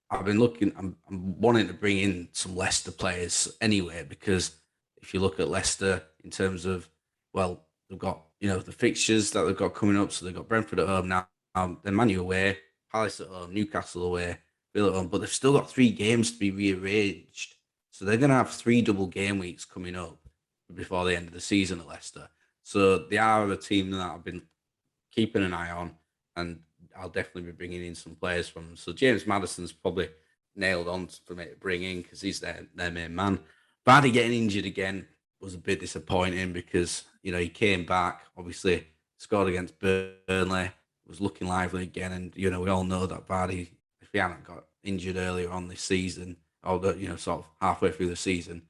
I've been looking. I'm wanting to bring in some Leicester players anyway, because if you look at Leicester in terms of, well, they've got the fixtures that they've got coming up. So they've got Brentford at home now. Then Man U away, Palace at home, Newcastle away, Villa at home. But they've still got 3 games to be rearranged. So they're going to have 3 double game weeks coming up before the end of the season at Leicester. So they are a team that I've been keeping an eye on, and I'll definitely be bringing in some players from them. So James Maddison's probably nailed on for me to bring in because he's their main man. Vardy getting injured again was a bit disappointing because, he came back, obviously scored against Burnley, was looking lively again. And, we all know that Vardy, if he hadn't got injured earlier on this season, or, sort of halfway through the season,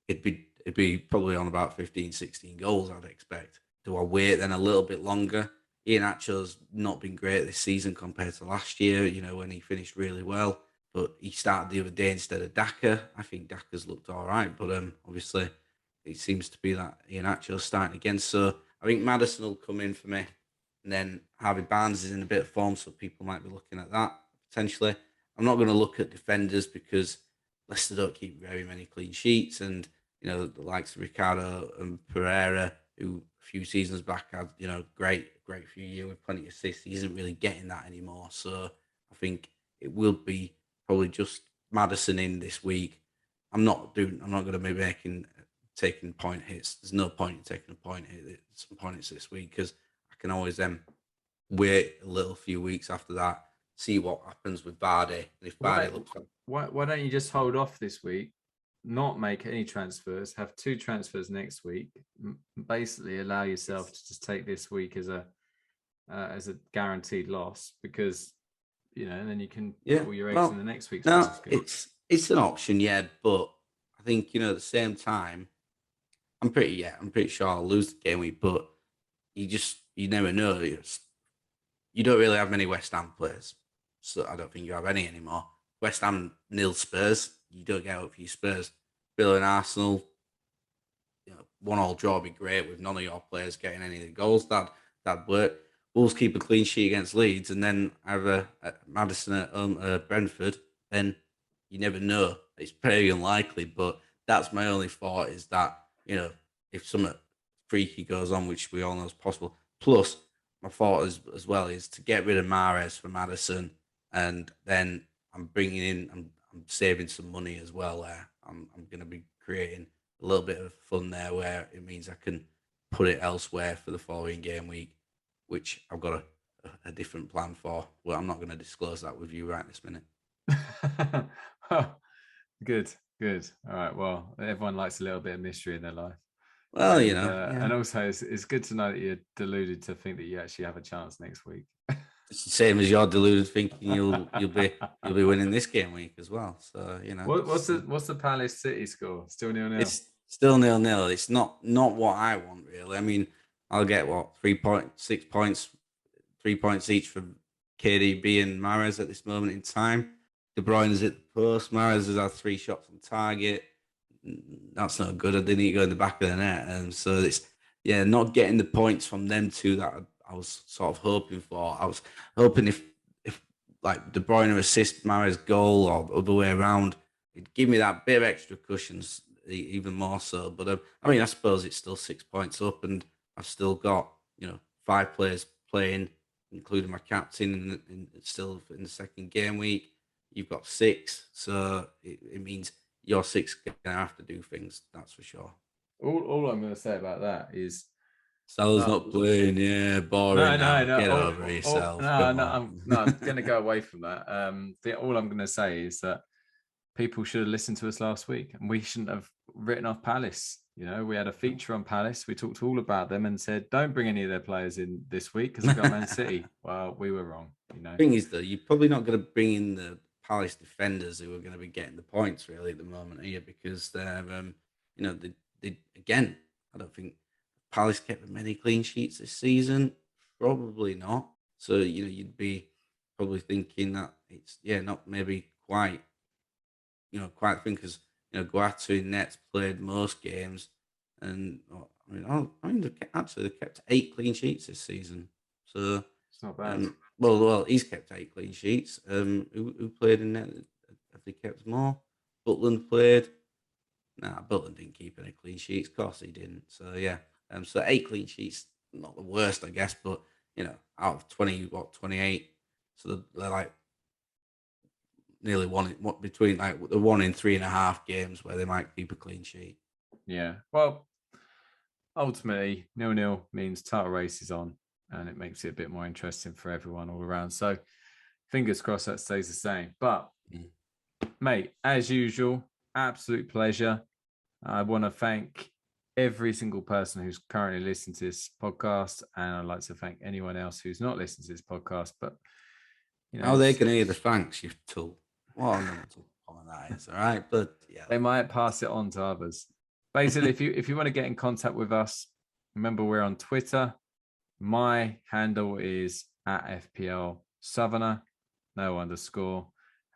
it'd be probably on about 15, 16 goals, I'd expect. Do I wait then a little bit longer? Iheanacho's not been great this season compared to last year, when he finished really well. But he started the other day instead of Daka. I think Daka's looked all right, but obviously it seems to be that Iheanacho's starting again. So I think Maddison will come in for me. And then Harvey Barnes is in a bit of form, so people might be looking at that potentially. I'm not going to look at defenders because Leicester don't keep very many clean sheets, and the likes of Ricardo and Pereira, who a few seasons back had great few years with plenty of assists. He isn't really getting that anymore. So I think it will be probably just Maddison in this week. I'm not going to be taking point hits. There's no point in taking a point hit. Some point hits this week because I can always then wait a few weeks after that, see what happens with Vardy. And if Vardy looks like, why don't you just hold off this week, not make any transfers, have 2 transfers next week, basically allow yourself to just take this week as a guaranteed loss, because and then you can put all your eggs in the next week's basket. It's an option, yeah, but I think at the same time, I'm pretty sure I'll lose the game week, but you never know. You don't really have many West Ham players, so I don't think you have any anymore. West Ham nil Spurs, you don't get out for your Spurs. Villa and Arsenal, 1-1 draw would be great with none of your players getting any of the goals. That'd work. Wolves keep a clean sheet against Leeds, and then have a Maddison at Brentford. Then you never know. It's very unlikely, but that's my only thought is that if something freaky goes on, which we all know is possible. Plus, my thought as well is to get rid of Mahrez for Maddison, and then I'm saving some money as well there. I'm going to be creating a little bit of fun there where it means I can put it elsewhere for the following game week, which I've got a different plan for. Well, I'm not going to disclose that with you right this minute. Oh, good. Good. All right. Well, everyone likes a little bit of mystery in their life. Well, And, yeah. and also, it's good to know that you're deluded to think that you actually have a chance next week. It's the same as you're deluded thinking you'll be winning this game week as well. So What's the Palace City score? Still 0-0. It's still 0-0. It's not what I want really. I mean, I'll get 3.6 points, 3 points each from KDB and Mahrez at this moment in time. De Bruyne's at the post. Mahrez has had 3 shots on target. That's not good. They need to go in the back of the net, and so it's not getting the points from them two that I was sort of hoping for. I was hoping if like De Bruyne assist Mahrez goal or the other way around, it'd give me that bit of extra cushions even more so. But I mean, I suppose it's still 6 points up, and I've still got 5 players playing, including my captain, still in the second game week. You've got 6, so it means your 6 gonna have to do things. That's for sure. All I'm going to say about that is Salah's not playing. Yeah, boring. no. Get over yourself. I'm going to go away from that. All I'm going to say is that people should have listened to us last week, and we shouldn't have written off Palace. We had a feature on Palace. We talked all about them and said, don't bring any of their players in this week because they've got Man City. Well, we were wrong. The thing is, though, you're probably not going to bring in the Palace defenders who are going to be getting the points really at the moment, are you? Because they're, they again, I don't think Palace kept many clean sheets this season. Probably not. So you'd be probably thinking that it's not maybe quite quite think because Guatu in net's played most games, and they've kept 8 clean sheets this season. So it's not bad. Well, he's kept 8 clean sheets. Who played in net? Have they kept more? Butland played. Nah, Butland didn't keep any clean sheets. Of course he didn't. So yeah, so 8 clean sheets, not the worst, I guess, but out of 28. So they're like nearly one between like the 1 in 3.5 games where they might keep a clean sheet. Yeah. Well, ultimately, 0-0 means title race is on, and it makes it a bit more interesting for everyone all around. So, fingers crossed that stays the same. But, mate, as usual, absolute pleasure. I want to thank every single person who's currently listening to this podcast, and I'd like to thank anyone else who's not listening to this podcast. But they can hear the thanks, you tool. Well, I'm not on that is all right, but yeah, they might pass it on to others. Basically, if you want to get in contact with us, remember we're on Twitter. My handle is at FPL Southerner, no underscore,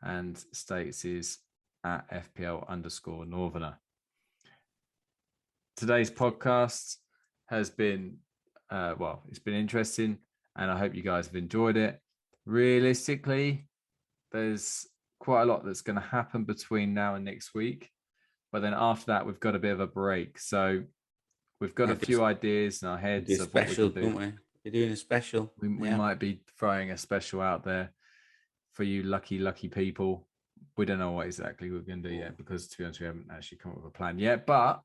and States is at FPL _Northerner. Today's podcast has been, it's been interesting, and I hope you guys have enjoyed it. Realistically, there's quite a lot that's going to happen between now and next week, but then after that, we've got a bit of a break. So we've got a few ideas in our heads of what we can do. We're doing a special. We might be throwing a special out there for you lucky people. We don't know what exactly we're going to do yet because, to be honest, we haven't actually come up with a plan yet, but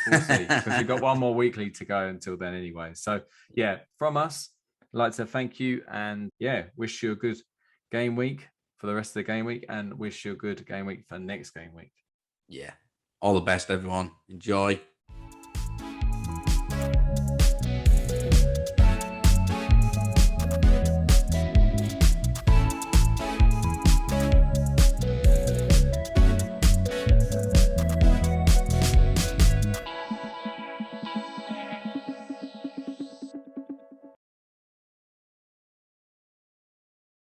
we'll see because we've got one more weekly to go until then anyway. So yeah, from us, I'd like to thank you and wish you a good game week for the rest of the game week and wish you a good game week for next game week. Yeah. All the best, everyone. Enjoy.